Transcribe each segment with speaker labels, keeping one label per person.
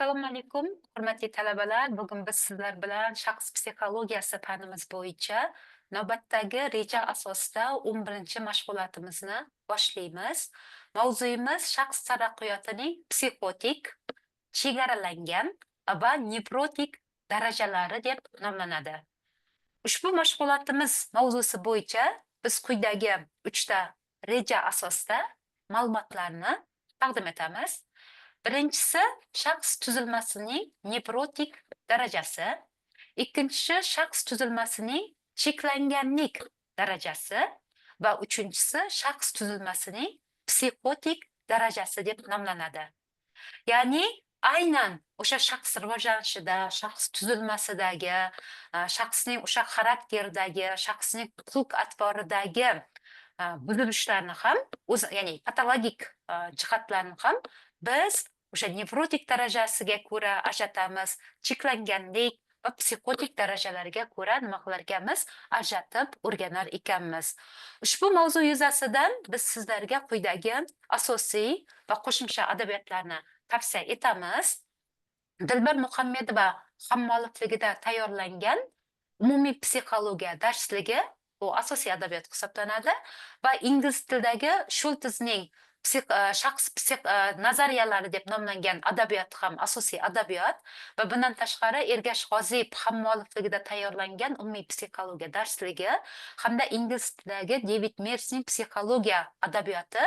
Speaker 1: Assalomu alaykum, hurmatli talabalar. Bugun biz sizlar bilan shaxs psixologiyasi fanimiz bo'yicha navbatdagi reja asosida 11-mashg'ulotimizni boshlaymiz. Mavzuyimiz shaxs taraqqiyotining psixotik, chegaralangan va nevrotik darajalari deb nomlanadi. Ushbu mashg'ulotimiz mavzusi bo'yicha biz quyidagi 3 ta reja asosida ma'lumotlarni taqdim etamiz. Birinchisi shaxs tuzilmasining nevrotik darajasi, ikkinchisi shaxs tuzilmasining cheklanganlik darajasi va uchinchisi shaxs tuzilmasining psixotik darajasi deb nomlanadi. Ya'ni aynan o'sha shaxs rivojlanishida, shaxs tuzilmasidagi, shaxsning o'sha xarakteridagi, shaxsning xulq-atvoridagi buzilishlarni ham, ya'ni patologik jihatlarni ham biz o'sha nevrotik darajasiga ko'ra ajratamiz, cheklanganlik va psixotik darajalariga ko'ra nima qilar ekanmiz, ajratib o'rganar ekanmiz. Ushbu mavzu yuzasidan biz sizlarga quyidagi asosiy va qo'shimcha adabiyotlarni tavsiya etamiz. Dilbar Muhammedova hammuallifligida tayyorlangan umumiy psixologiya darsligi bu asosiy adabiyot hisoblanadi va ingliz tilidagi Schultzning shaxs nazariyalari deb nomlangan adabiyot ham asosiy adabiyot va bundan tashqari Ergash G'oziyev hammuallifligida tayyorlangan umumiy psixologiya darsligi hamda ingliz tilidagi David Mersning psixologiya adabiyoti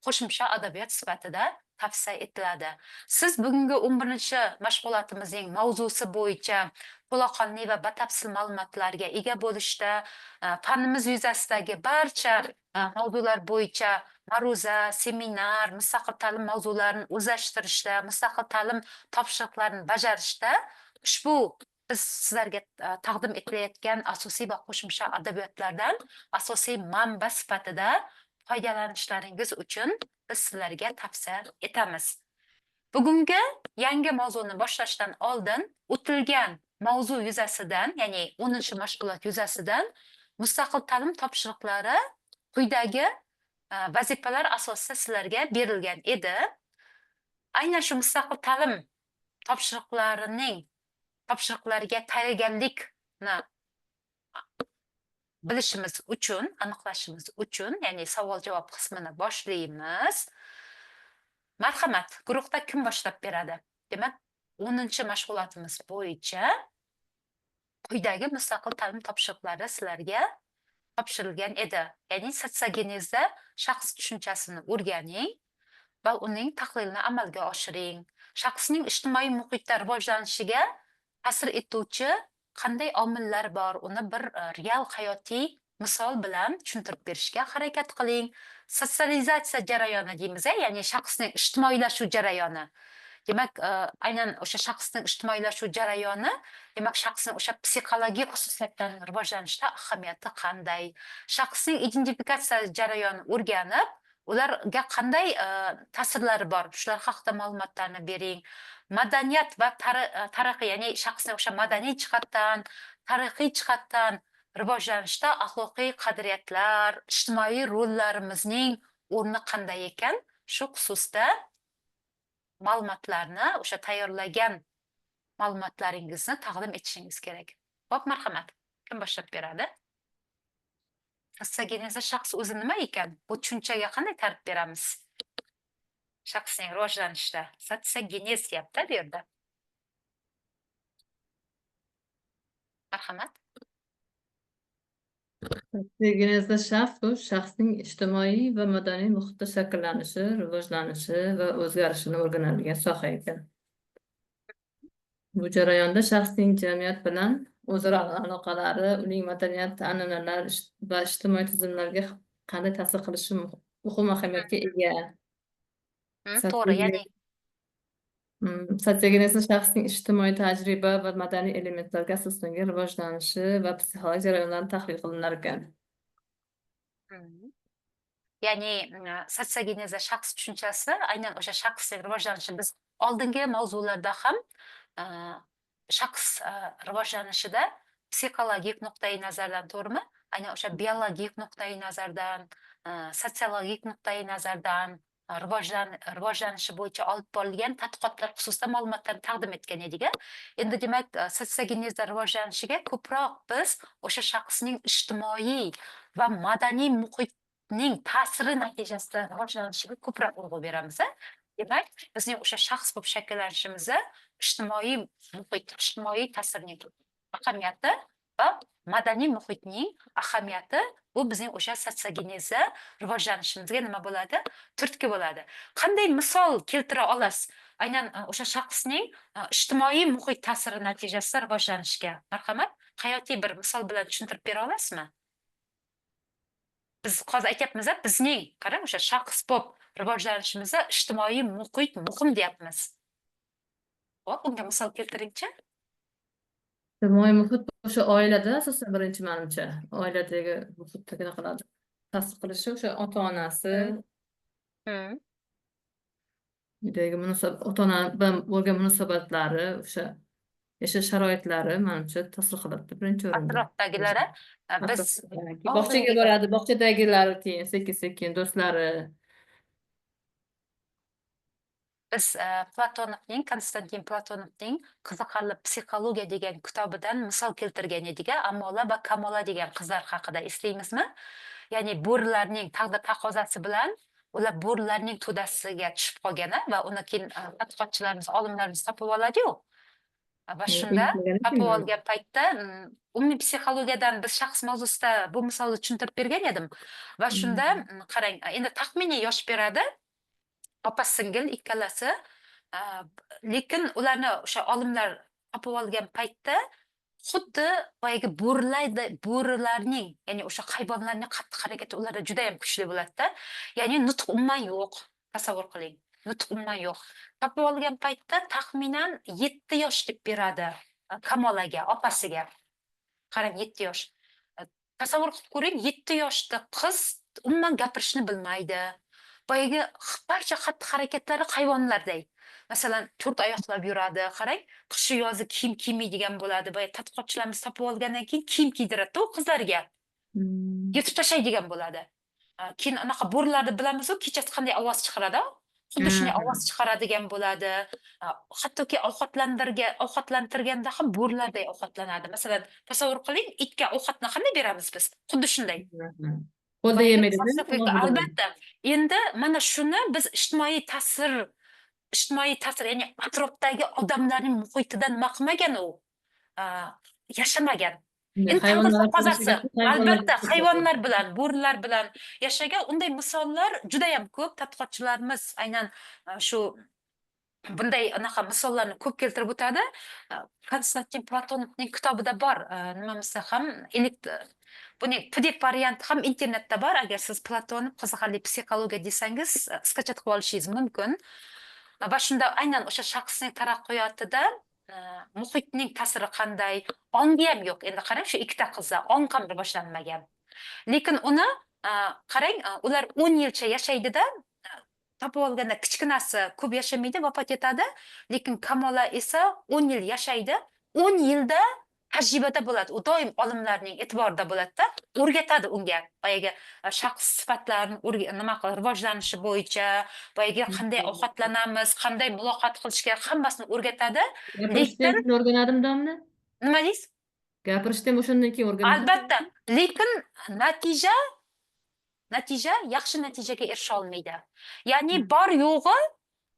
Speaker 1: qo'shimcha adabiyot sifatida tavsiya etiladi. Siz bugungi 11-mashg'ulotimizning mavzusi bo'yicha to'laqonli va batafsil ma'lumotlarga ega bo'lishda, fanimiz yuzasidagi barcha mavzular bo'yicha ma'ruza, seminar, mustaqil ta'lim mavzularini o'zlashtirishda, mustaqil ta'lim topshiriqlarini bajarishda ushbu biz sizlarga taqdim etilayotgan asosiy va qo'shimcha adabiyotlardan asosiy manba sifatida foydalanishlaringiz uchun biz sizlarga tavsiya etamiz. Bugungi yangi mavzuni boshlashdan oldin o'tilgan mavzu yuzasidan, ya'ni 10-mashg'ulot yuzasidan mustaqil ta'lim topshiriqlari quyidagi vazifalar asosida sizlarga berilgan edi. Aynan shu mustaqil ta'lim topshiriqlariga tayyorgarlikni bilishimiz uchun, aniqlashimiz uchun, ya'ni savol-javob qismini boshlaymiz. Marhamat, guruhda kim boshlab beradi? Demak, 10-mashg'ulotimiz bo'yicha quyidagi mustaqil ta'lim topshiriqlari sizlarga topshirilgan edi. Ya'ni sotsiogenezda shaxs tushunchasini o'rganing va uning tahlilini amalga oshiring. Shaxsning ijtimoiy muhitda rivojlanishiga ta'sir etuvchi qanday omillar bor, uni bir real hayotiy misol bilan tushuntirib berishga harakat qiling. Sotsializatsiya jarayoni deymiz, ya'ni shaxsning ijtimoiylashuv jarayoni. Demak, aynan o'sha shaxsning ijtimoiylashuv jarayoni, demak, shaxsning o'sha psixologik xususiyatlarini rivojlanishda ahamiyati qanday? Shaxsning identifikatsiya jarayoni o'rganib, ularga qanday ta'sirlari bor? Shular haqida ma'lumotlarni bering. Madaniyat va tarixi, ya'ni shaxsning o'sha madaniy jihatdan, tarixiy jihatdan rivojlanishda axloqiy qadriyatlar, ijtimoiy rollarimizning o'rni qanday ekan? Shu xususda ma'lumotlarni, o'sha tayyorlagan ma'lumotlaringizni taqdim etishingiz kerak. Xo'p, marhamat. Kim boshlab beradi? Sotsiogenezda shaxs o'zi nima ekan? Bu tushunchaga qanday ta'rif beramiz? Shaxsning rivojlanishida sotsiogenez deyapti bu yerda. Marhamat.
Speaker 2: Sotsiogenezda shaxs bu shaxsning ijtimoiy va madaniy muhitda shakllanishi, rivojlanishi va o'zgarishini o'rganadigan soha ekan. Bu jarayonda shaxsning jamiyat bilan o'zaro aloqalari, uning madaniyat, an'analar va ijtimoiy tizimlarga qanday ta'sir qilishi muhim ahamiyatga ega.
Speaker 1: To'g'ri, ya'ni
Speaker 2: Sotsiogenezda shaxsning ijtimoiy tajriba va madaniy elementlarga asoslangan rivojlanishi va psixologik jarayonlarni tahlil qilinar ekan.
Speaker 1: ya'ni sotsiogenezda shaxs tushunchasi aynan o'sha shaxsning rivojlanishi. Biz oldingi mavzularda ham shaxs rivojlanishida psixologik nuqtai nazardan, to'g'rimi? Aynan o'sha biologik nuqtai nazardan, sotsiologik nuqtai nazardan rivojlanishi bo'yicha olib borilgan tadqiqotlar xususida ma'lumotlarni taqdim etgan edik. Endi demak, sotsiogeneza rivojlanishiga ko'proq biz o'sha shaxsning ijtimoiy va madaniy muhitning ta'siri natijasida rivojlanishiga ko'proq urg'u beramiz. Demak, bizning o'sha shaxs bo'lib shakllanishimizda ijtimoiy muhit, ijtimoiy ta'sirning ahamiyati va madaniy muhitning ahamiyati bu bizning o'sha sotsiogeneza rivojlanishimizga nima bo'ladi? Turtki bo'ladi. Qanday misol keltira olasiz? Aynan o'sha shaxsning ijtimoiy muhit ta'siri natijasida rivojlanishiga. Marhamat, hayotiy bir misol bilan tushuntirib bera olasizmi? Biz hozir aytyapmiz, bizning, qarang, o'sha shaxs bo'lib rivojlanishimizda ijtimoiy muhit muhim deyapmiz. Hop, bunga misol keltiringchi.
Speaker 2: Ijtimoiy muhit o'sha oilada asosan birinchi menimcha. Oiladagi muhitda qanaqadir ta'sir qilishi o'sha ota-onasi
Speaker 1: Hmm.
Speaker 2: ota-ona bilan bo'lgan munosabatlari, o'sha yashash sharoitlari menimcha ta'sir qiladi birinchi o'rinda.
Speaker 1: Atrofdagilari biz
Speaker 2: Bog'chaga boradi, bog'chadagilar keyin sekin-sekin do'stlari.
Speaker 1: biz Konstantin Platonovning qiziqarli psixologiya degan kitobidan misol keltirgan edik, Amola va Kamola degan qizlar haqida eslaymizmi? Ya'ni bo'rilarning taqdir taqozosi bilan ular bo'rilarning to'dasiga tushib qolgan va uni keyin tadqiqotchilarimiz, olimlarimiz topib oladi-yu. Va shunda topib olgan paytda umumiy psixologiyadan biz shaxs mavzusida bu misolni tushuntirib bergan edim. Va shunda qarang, endi taxminiy yosh beradi. Opa singil ikkalasi, lekin ularni o'sha olimlar topib olgan paytda xuddi boyagi bo'rilarning, ya'ni o'sha hayvonlarning qattiq harakati ularda juda ham kuchli bo'ladi-da. Ya'ni nutq umuman yo'q. Tasavvur qiling. Nutq umuman yo'q. Topib olgan paytda taxminan 7 yosh deb beradi Kamolaga, opasiga. Qarang, 7 yosh. Tasavvur qilib ko'ring, 7 yoshda qiz umuman gapirishni bilmaydi. Boyagi barcha xatti harakatlari hayvonlarday. Masalan, 4 oyoqlab yuradi, qarang, qishi yozi kiyim kiymaydigan bo'ladi. Boya tadqiqotchilarimiz topib olgandan keyin kiyim kiydiradi u qizlarga. Yetib tashlaydigan bo'ladi. Keyin anaqa bo'rilarni bilamiz-ku, kechasi qanday ovoz chiqaradi? Xuddi shunday ovoz chiqaradigan bo'ladi. Hattoki ovqatlantirganda ham bo'rilarday ovqatlanadi. Masalan, tasavvur qiling, itga ovqatni qanday beramiz biz? Xuddi shunday.
Speaker 2: Qo'lda yemaydi.
Speaker 1: Albatta. Endi mana shuni biz ijtimoiy ta'sir, ya'ni atrofdagi odamlarning muhitidan nima qilmagan u? Yashamagan. Endi taqdir taqozosi, albatta, hayvonlar bilan, bo'rilar bilan yashagan unday misollar juda ham ko'p. Tadqiqotchilarimiz aynan shu bunday anaqa misollarni ko'p keltirib o'tadi. Konstantin Platonovning kitobida bor. Nimamizda ham buning PDF varianti ham internetda bor. Agar siz Platonov qiziqarli psixologiya desangiz, skachat qilib olishingiz mumkin. Va shunda aynan o'sha shaxsning taraqqiyotida muhitning ta'siri qanday, ongi ham yo'q. Endi qarang, shu ikkita qizlar ong ham rivojlanmagan. Lekin uni qarang, ular 10 yilcha yashaydida, topib olganda kichkinasi ko'p yashamaydi, vafot etadi. Lekin Kamola esa 10 yil yashaydi. 10 yilda tajribada bo'ladi. U doim olimlarning e'tiborida bo'ladi-da, o'rgatadi unga boyagi shaxs sifatlarini nima qilib rivojlanishi bo'yicha, boyagi qanday ovqatlanamiz, qanday muloqot qilishga hammasini o'rgatadi.
Speaker 2: Lekin o'rganadim domla.
Speaker 1: Nima deysiz?
Speaker 2: Gapirishda ham o'shandan keyin o'rganadim.
Speaker 1: Albatta, lekin natija yaxshi natijaga erisha olmaydi. Ya'ni bor yo'g'i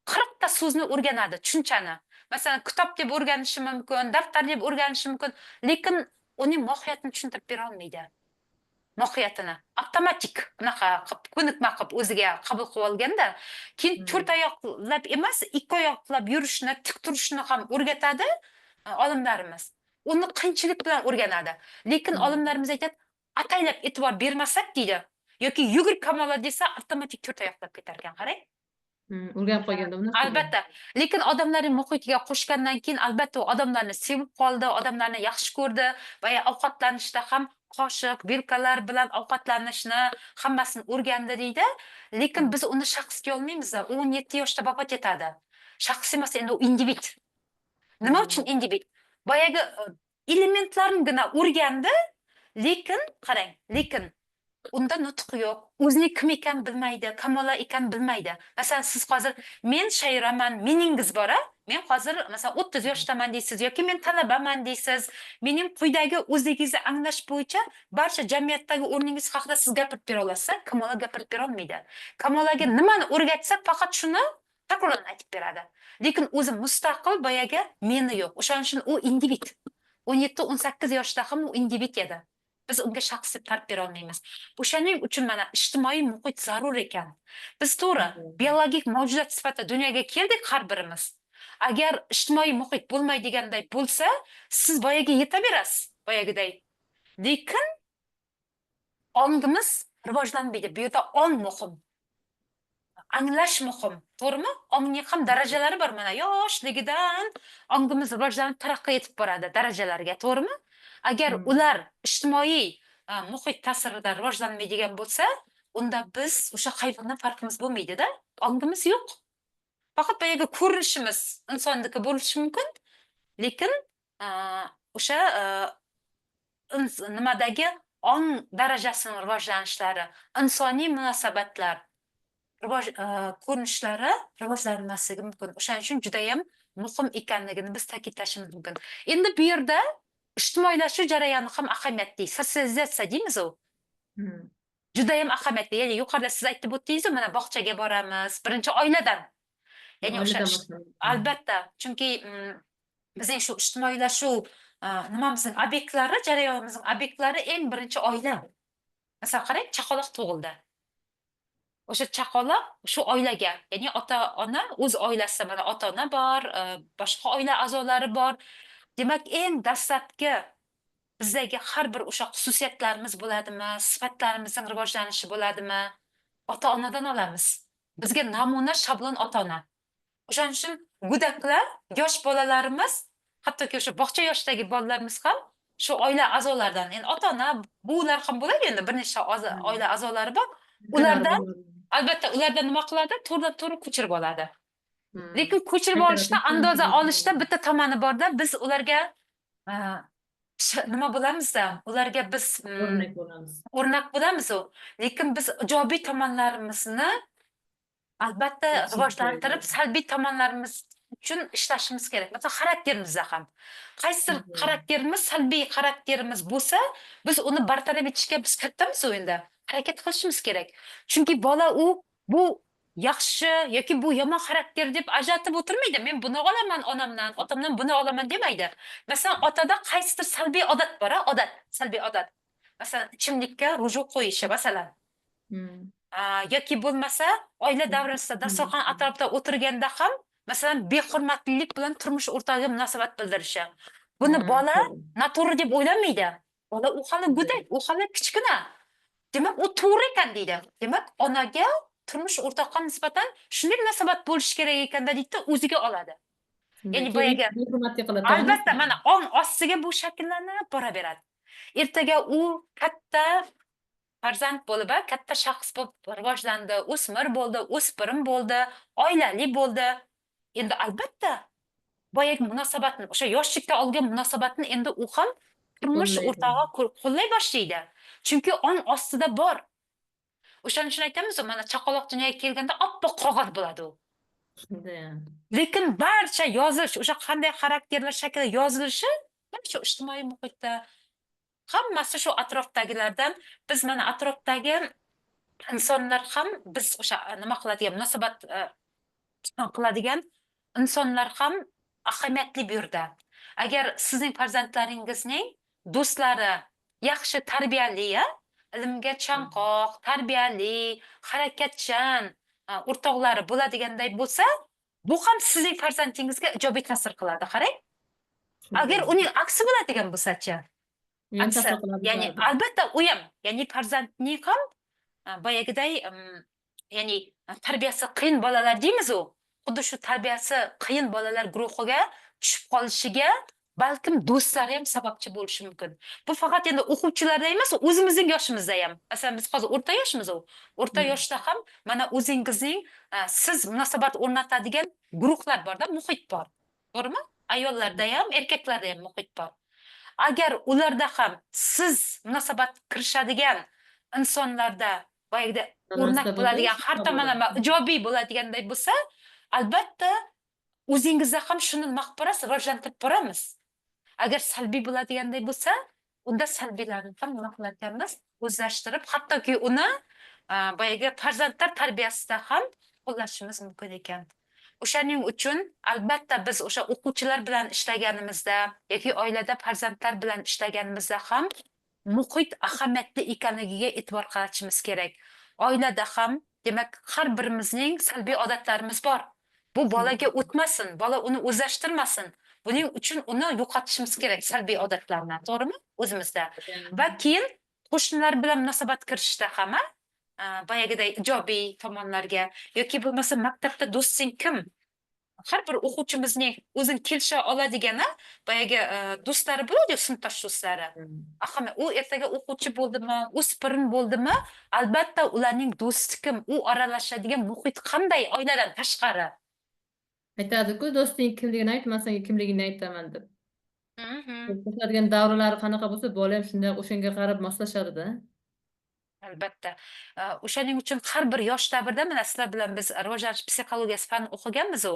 Speaker 1: 40 ta so'zni o'rganadi, tushunchani. Masalan, kitob deb o'rganishi mumkin, daftar deb o'rganishi mumkin, lekin uning mohiyatini tushuntirib bera olmaydi. Mohiyatini avtomatik bunaqa qilib, ko'nikma qilib o'ziga qabul qilib olganda, keyin 4 oyoqlab emas, 2 oyoqlab yurishni, tik turishni ham o'rgatadi olimlarimiz. Uni qiyinchilik bilan o'rganadi. Lekin olimlarimiz aytadi, ataylab e'tibor bermasak deydi, yoki yugur Kamola desa, avtomatik 4 oyoqlab ketar ekan, qarang.
Speaker 2: O'rganib qolganda uni.
Speaker 1: Albatta. Lekin odamlarning muhitiga qo'shgandan keyin albatta u odamlarni sevib qoldi, odamlarni yaxshi ko'rdi va ovqatlanishda ham qoshiq, vilkalar bilan ovqatlanishni hammasini o'rgandi deydi. Lekin biz uni shaxsga olmaymiz. 17 yoshda vafot etadi. Shaxs emas, endi u individ. Nima uchun individ? Boyagi elementlarnigina o'rgandi, lekin qarang, lekin unda nutq yo'q. O'zining kim ekanini bilmaydi, kamola ekanini bilmaydi. Masalan, siz hozir men Shayraman, meningiz bor-a? Men hozir masalan 30 yoshdaman deysiz yoki men talabaman deysiz. Mening quyidagi o'zligingizni anglash bo'yicha barcha jamiyatdagi o'rningiz haqida siz gapirib bera olasiz. Kamola gapirib bera olmaydi. Kamolaga nimani o'rgatsak, faqat shuni takrorlan aytib beradi. Lekin o'zi mustaqil boyaga meni yo'q. O'shaning uchun u individ. 17-18 yoshda ham u individ edi. Biz unga shaxs deb ta'rif bera olmaymiz. O'shaning uchun mana ijtimoiy muhit zarur ekan. Biz to'g'ri, biologik mavjudot sifatida dunyoga keldik har birimiz. Agar ijtimoiy muhit bo'lmaydiganday bo'lsa, siz boyaga yetaverasiz, boyagiday. Lekin ongimiz rivojlanmaydi. Bu yerda ong muhim. Anglash muhim, to'g'rimi? Ongning ham darajalari bor. Mana yoshligidan ongimiz rivojlanib taraqqiy etib boradi darajalarga, to'g'rimi? Agar ular ijtimoiy muhit ta'sirida rivojlanmaydigan bo'lsa, unda biz o'sha hayvondan farqimiz bo'lmaydi-da. Ongimiz yo'q. Faqat boyaga ko'rinishimiz insonniki bo'lishi mumkin, lekin o'sha nimadagi ong darajasining rivojlanishlari, insoniy munosabatlar ko'rinishlari rivojlanmasligi mumkin. O'shaning uchun juda ham muhim ekanligini biz ta'kidlashimiz mumkin. Endi bu yerda ijtimoiylashuv jarayoni ham ahamiyatli. Sotsializatsiya deymiz u. Juda ham ahamiyatli. Ya'ni yuqorida siz aytib o'tdingiz, mana bog'chaga boramiz, birinchi oiladan. Ya'ni o'sha albatta, chunki bizning shu ijtimoiylashuv nimamizning obyektlari, jarayonimizning obyektlari eng birinchi oila. Masalan, qarang, chaqaloq tug'ildi. O'sha chaqaloq shu oilaga, ya'ni ota-ona o'z oilasida mana ota-ona bor, boshqa oila a'zolari bor. Demak, eng dastlabki bizdagi har bir o'sha xususiyatlarimiz bo'ladimi, sifatlarimizning rivojlanishi bo'ladimi, ota-onadan olamiz. Bizga namuna shablon ota-ona. O'shaning uchun go'daklar, yosh bolalarimiz, hattoki o'sha bog'cha yoshidagi bolalarimiz ham shu oila a'zolaridan, endi ota-ona, buvilar ham bo'ladi, endi bir nechta oila a'zolari bor. Ulardan albatta ulardan nima qiladi? To'g'ri ko'chirib oladi. Lekin ko'chirib olishda, andoza olishda bitta tomoni borda, biz ularga nima bo'lamiz-da? Ularga biz o'rnak bo'lamiz u. Lekin biz ijobiy tomonlarimizni albatta rivojlantirib, salbiy tomonlarimiz uchun ishlashimiz kerak. Masalan, xarakterimizda ham. Qaysidir xarakterimiz salbiy xarakterimiz bo'lsa, biz uni bartaraf etishga biz kattamiz endi. Harakat qilishimiz kerak. Chunki bola bu yaxshi yoki bu yomon xarakter deb ajratib o'tirmaydi. Men buni olaman onamdan, otamdan buni olaman demaydi. Masalan, otada qaysidir salbiy odat bor-a, odat, salbiy odat. Masalan, ichimlikka ruju qo'yishi, masalan. Yoki bo'lmasa, oila davrasida dasturxon atrofida o'tirganda ham, masalan, behurmatlik bilan turmush o'rtog'iga munosabat bildirishi. Buni bola noto'g'ri deb o'ylamaydi. Bola u hali go'dak, u hali kichkina. Demak, u to'g'ri ekan deydi. Demak, onaga turmush o'rtoqqa nisbatan shunday munosabat bo'lishi kerak ekanda deydi, o'ziga oladi. Ya'ni boyaga albatta mana ong ostiga bu shakllanib boraveradi. Ertaga u katta farzand bo'lib, katta shaxs bo'lib rivojlandi, o'smir bo'ldi, o'spirim bo'ldi, oilali bo'ldi. Endi albatta boyagi munosabatni, o'sha yoshlikda olgan munosabatni endi u ham turmush o'rtog'i qo'llay boshlaydi. Chunki ong ostida bor. O'shaning uchun aytamiz, mana chaqaloq dunyoga kelganda oppoq qog'oz bo'ladi u. Lekin barcha yozilish, o'sha qanday xarakterlar shaklida yozilishi, mana shu ijtimoiy muhitda hammasi shu atrofdagilardan. Biz mana atrofdagi insonlar ham biz o'sha nima qiladigan, munosabat qiladigan insonlar ham ahamiyatli bu yerda. Agar sizning farzandlaringizning do'stlari yaxshi tarbiyali, ilmga chanqoq, tarbiyali, harakatchan o'rtoqlari bo'ladiganday bo'lsa, bu ham sizning farzandingizga ijobiy ta'sir qiladi, qarang. Agar uning aksi bo'ladigan bo'lsa-chi? Ya'ni albatta u ham, ya'ni farzandning ham boyagiday, ya'ni tarbiyasi qiyin bolalar deymiz u. Xuddi shu tarbiyasi qiyin bolalar guruhiga tushib qolishiga balkim do'stlari ham sababchi bo'lishi mumkin. Bu faqat endi o'quvchilarda emas, o'zimizning yoshimizda ham. Masalan, biz hozir o'rta yoshmiz u. O'rta yoshda ham mana o'zingizning siz munosabat o'rnatadigan guruhlar bor-da, muhit bor. To'g'rimi? Ayollarda ham, erkaklarda ham muhit bor. Agar ularda ham siz munosabat kirishadigan insonlarda boyagida o'rnak
Speaker 2: Onasida
Speaker 1: bo'ladigan,
Speaker 2: bo'lish,
Speaker 1: har tomonlama ijobiy bo'ladiganday bo'lsa, albatta o'zingizda ham shuni nima qilib borasiz, rivojlantirib boramiz. Agar salbiy bo'ladiganday bo'lsa, unda salbiylarni ham nima qilar ekanmiz, o'zlashtirib, hattoki uni boyagi farzandlar tarbiyasida ham qo'llashimiz mumkin ekan. O'shaning uchun albatta biz o'sha o'quvchilar bilan ishlaganimizda yoki oilada farzandlar bilan ishlaganimizda ham muhit ahamiyatli ekanligiga e'tibor qaratishimiz kerak. Oilada ham, demak, har birimizning salbiy odatlarimiz bor. Bu bolaga o'tmasin, bola uni o'zlashtirmasin. Buning uchun uni yo'qotishimiz kerak, salbiy odatlarni, to'g'rimi? O'zimizda. Va keyin qo'shnilar bilan munosabat kirishda ham boyagiday ijobiy tomonlarga yoki bo'lmasa maktabda do'sting kim? Har bir o'quvchimizning o'zini kelisha oladigani boyagi do'stlari bo'ladi, sinfdosh do'stlari. U ertaga o'quvchi bo'ldimi, o'spirin bo'ldimi, albatta ularning do'sti kim, u aralashadigan muhit qanday oiladan tashqari.
Speaker 2: Aytadi-ku, do'sting kimligini aytmasang kimligini aytaman deb.
Speaker 1: Mhm.
Speaker 2: Ko'rsatadigan davralari qanaqa bo'lsa, bola ham shunday o'shanga qarab moslashadi-da.
Speaker 1: Albatta. O'shaning uchun har bir yosh davrda mana sizlar bilan biz rivojlanish psixologiyasi fanini o'qiganmiz-u.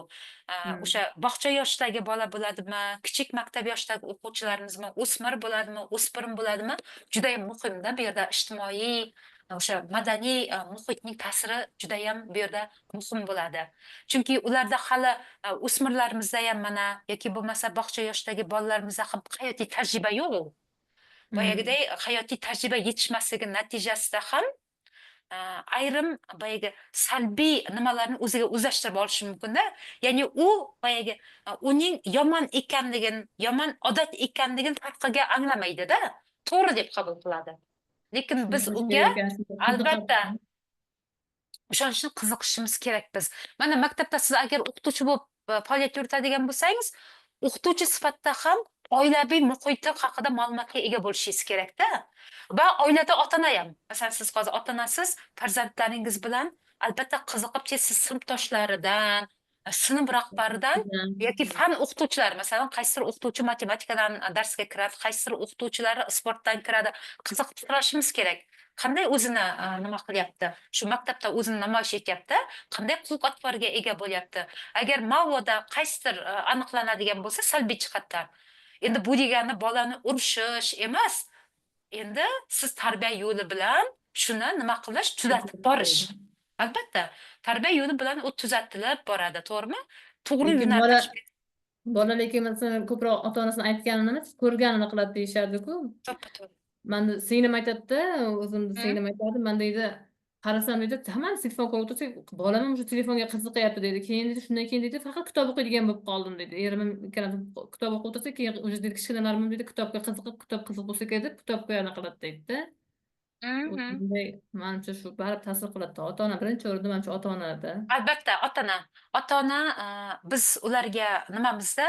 Speaker 1: O'sha bog'cha yoshidagi bola bo'ladimi, kichik maktab yoshidagi o'quvchilarimizmi, o'smir bo'ladimi, o'spirin bo'ladimi, juda ham muhimda bu yerda ijtimoiy, o'sha madaniy muhitning ta'siri juda ham bu yerda muhim bo'ladi. Chunki ularda hali o'smirlarimizda ham mana yoki bo'lmasa bog'cha yoshidagi bolalarimizda ham hayotiy tajriba yo'q. Boyagiday hayotiy tajriba yetishmasligi natijasida ham ayrim boyagi salbiy nimalarni o'ziga o'zlashtirib olishi mumkin-da. Ya'ni u boyagi uning yomon ekanligini, yomon odat ekanligini farqiga anglamaydi-da, to'g'ri deb qabul qiladi. Lekin biz unga albatta o'shanishni qiziqishimiz kerak biz. Mana maktabda siz agar o'qituvchi bo'lib faoliyat yuritadigan bo'lsangiz, o'qituvchi sifatida ham oilaviy muhiti haqida ma'lumotga ega bo'lishingiz kerak-da. Va oilada ota-ona ham. Masalan, siz hozir ota-onasiz farzandlaringiz bilan albatta qiziqib, siz sinfdoshlaridan, sinf rahbaridan yoki fan o'qituvchilari, masalan, qaysidir o'qituvchi matematikadan darsga kiradi, qaysidir o'qituvchilari sportdan kiradi, qiziqib so'rashimiz kerak. Qanday o'zini nima qilyapti? Shu maktabda o'zini namoyish etyapti, qanday xulq-atvorga ega bo'lyapti? Agar ma'voda qaysidir aniqlanadigan bo'lsa, salbiy jihatlar. Endi bu degani bolani urishish emas. Endi siz tarbiya yo'li bilan shuni nima qilish, tuzatib borish. Albatta, tarbiya yo'li bilan u tuzatilib boradi, to'g'rimi? To'g'ri
Speaker 2: Lekin
Speaker 1: yo'naltish.
Speaker 2: bola lekin masalan ko'proq ota-onasini aytganini emas, ko'rganini qiladi deyishadi-ku.
Speaker 1: To'ppa-to'g'ri.
Speaker 2: Manda singlim aytadi-da, o'zimni singlim aytadi, man deydi, qarasam deydi, hamma telefon qo'yib o'tirsa, bolam ham shu telefonga qiziqyapti deydi. Keyin deydi, shundan keyin deydi, faqat kitob o'qiydigan bo'lib qoldim deydi. Erim ikkalamiz kitob o'qib o'tirsa, keyin o'zi deydi, kichkinalarim deydi, kitobga qiziqib, kitob qiziq bo'lsa kerak deb, kitobga yana qiladi deydi-da. Bunday manimcha shu baribir ta'sir qiladi. Ota-ona birinchi o'rinda manimcha ota-onada.
Speaker 1: Albatta, ota-ona. Ota-ona biz ularga nimamizda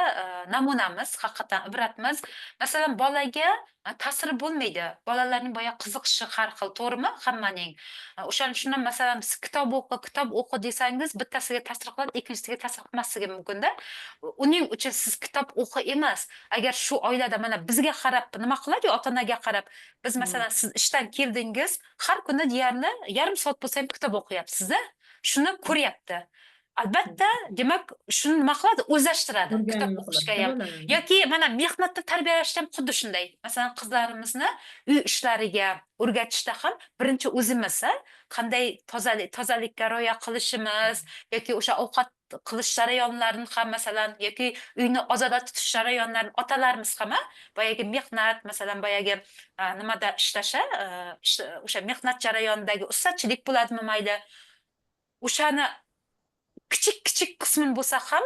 Speaker 1: namunamiz, haqiqatan ibratmiz. Masalan, bolaga ta'siri bo'lmaydi. Bolalarning boya qiziqishi har xil, to'g'rimi? Hammaning. O'shaning uchun ham masalan, siz kitob o'qi desangiz, bittasiga ta'sir qiladi, ikkinchisiga ta'sir qilmasligi mumkin-da. Uning uchun siz kitob o'qi emas. Agar shu oilada mana bizga qarab nima qiladi, ota-onaga qarab, biz masalan siz ishdan keldingiz, har kuni deyarli yarim soat bo'lsa ham kitob o'qiyapsiz-da. Shuni ko'ryapti. Albatta, demak, shuni nima qiladi? O'zlashtiradi kitob o'qishga ham. Yoki mana mehnatda tarbiyalashda ham xuddi shunday. Masalan, qizlarimizni uy ishlariga o'rgatishda ham birinchi o'zimiz qanday tozalikka rioya qilishimiz yoki o'sha ovqat qilish jarayonlarini ham masalan yoki uyni ozoda tutish jarayonlarini otalarimiz ham boyagi mehnat, masalan, boyagi nimada ishlasha, o'sha mehnat jarayonidagi ustachilik bo'ladimi mayli, o'shani kichik qismin bo'lsa ham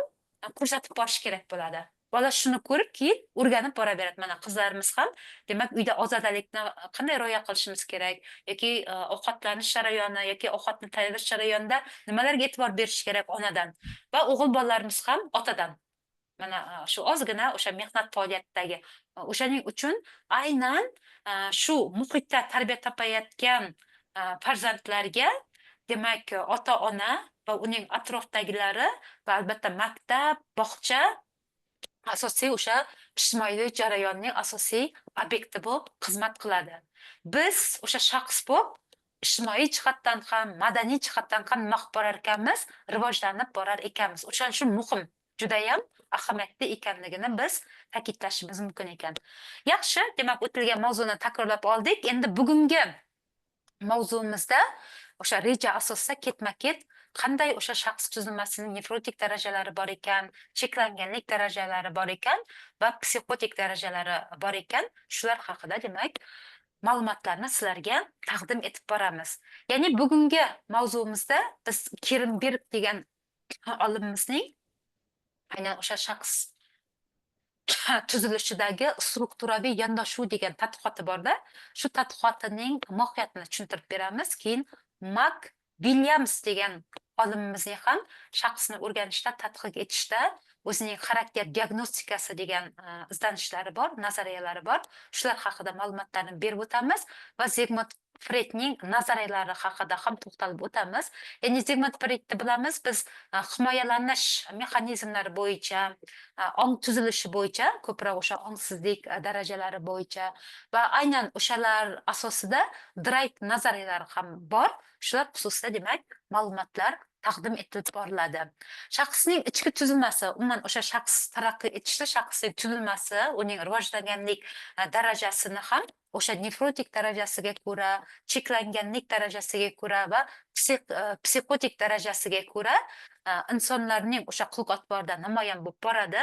Speaker 1: ko'rsatib borish kerak bo'ladi. Bola shuni ko'rib, keyin o'rganib boraveradi. Mana qizlarimiz ham, demak, uyda ozodalikni qanday rioya qilishimiz kerak yoki ovqatlanish jarayoni yoki ovqatni tayyorlash jarayonida nimalarga e'tibor berish kerak onadan va o'g'il bolalarimiz ham otadan. Mana shu ozgina o'sha mehnat faoliyatidagi. O'shaning uchun aynan shu muhitda tarbiya topayotgan farzandlarga demak, ota-ona va uning atrofdagilari va albatta maktab, bog'cha asosiy o'sha ijtimoiy jarayonning asosiy obyekti bo'lib xizmat qiladi. Biz o'sha shaxs bo'lib ijtimoiy jihatdan ham, madaniy jihatdan ham nima qilib borar ekanmiz, rivojlanib borar ekanmiz. O'shaning uchun muhim, judayam ahamiyatli ekanligini biz ta'kidlashimiz mumkin ekan. Yaxshi, demak o'tilgan mavzuni takrorlab oldik. Endi bugungi mavzumizda o'sha reja asosida ketma-ket qanday o'sha shaxs tuzilmasining nefrotik darajalari bor ekan, cheklanganlik darajalari bor ekan va psixotik darajalari bor ekan, shular haqida demak ma'lumotlarni sizlarga taqdim etib boramiz. Ya'ni bugungi mavzumizda biz Kerimberg degan olimimizning aynan o'sha shaxs tuzilishidagi strukturaviy yondashuv degan tadqiqoti borda, shu tadqiqotining mohiyatini tushuntirib beramiz. Keyin Mak Williams degan olimimizning ham shaxsni o'rganishda, tadqiq etishda o'zining xarakter diagnostikasi degan izlanishlari bor, nazariyalari bor. Shular haqida ma'lumotlarni berib o'tamiz va Zigmund Freydning nazariyalari haqida ham to'xtalib o'tamiz. Ya'ni Zigmund Freydni bilamiz biz himoyalanish mexanizmlari bo'yicha, ong tuzilishi bo'yicha, ko'proq o'sha ongsizlik darajalari bo'yicha va aynan o'shalar asosida Drake nazariyalari ham bor. Shular xususida demak ma'lumotlar taqdim etib boriladi. Shaxsning ichki tuzilmasi, umuman o'sha shaxs taraqqiy etishda shaxsning tuzilmasi, uning rivojlanganlik darajasini ham o'sha nefrotik darajasiga ko'ra, cheklanganlik darajasiga ko'ra va psixotik darajasiga ko'ra insonlarning o'sha xulq-atvorida namoyon bo'lib boradi.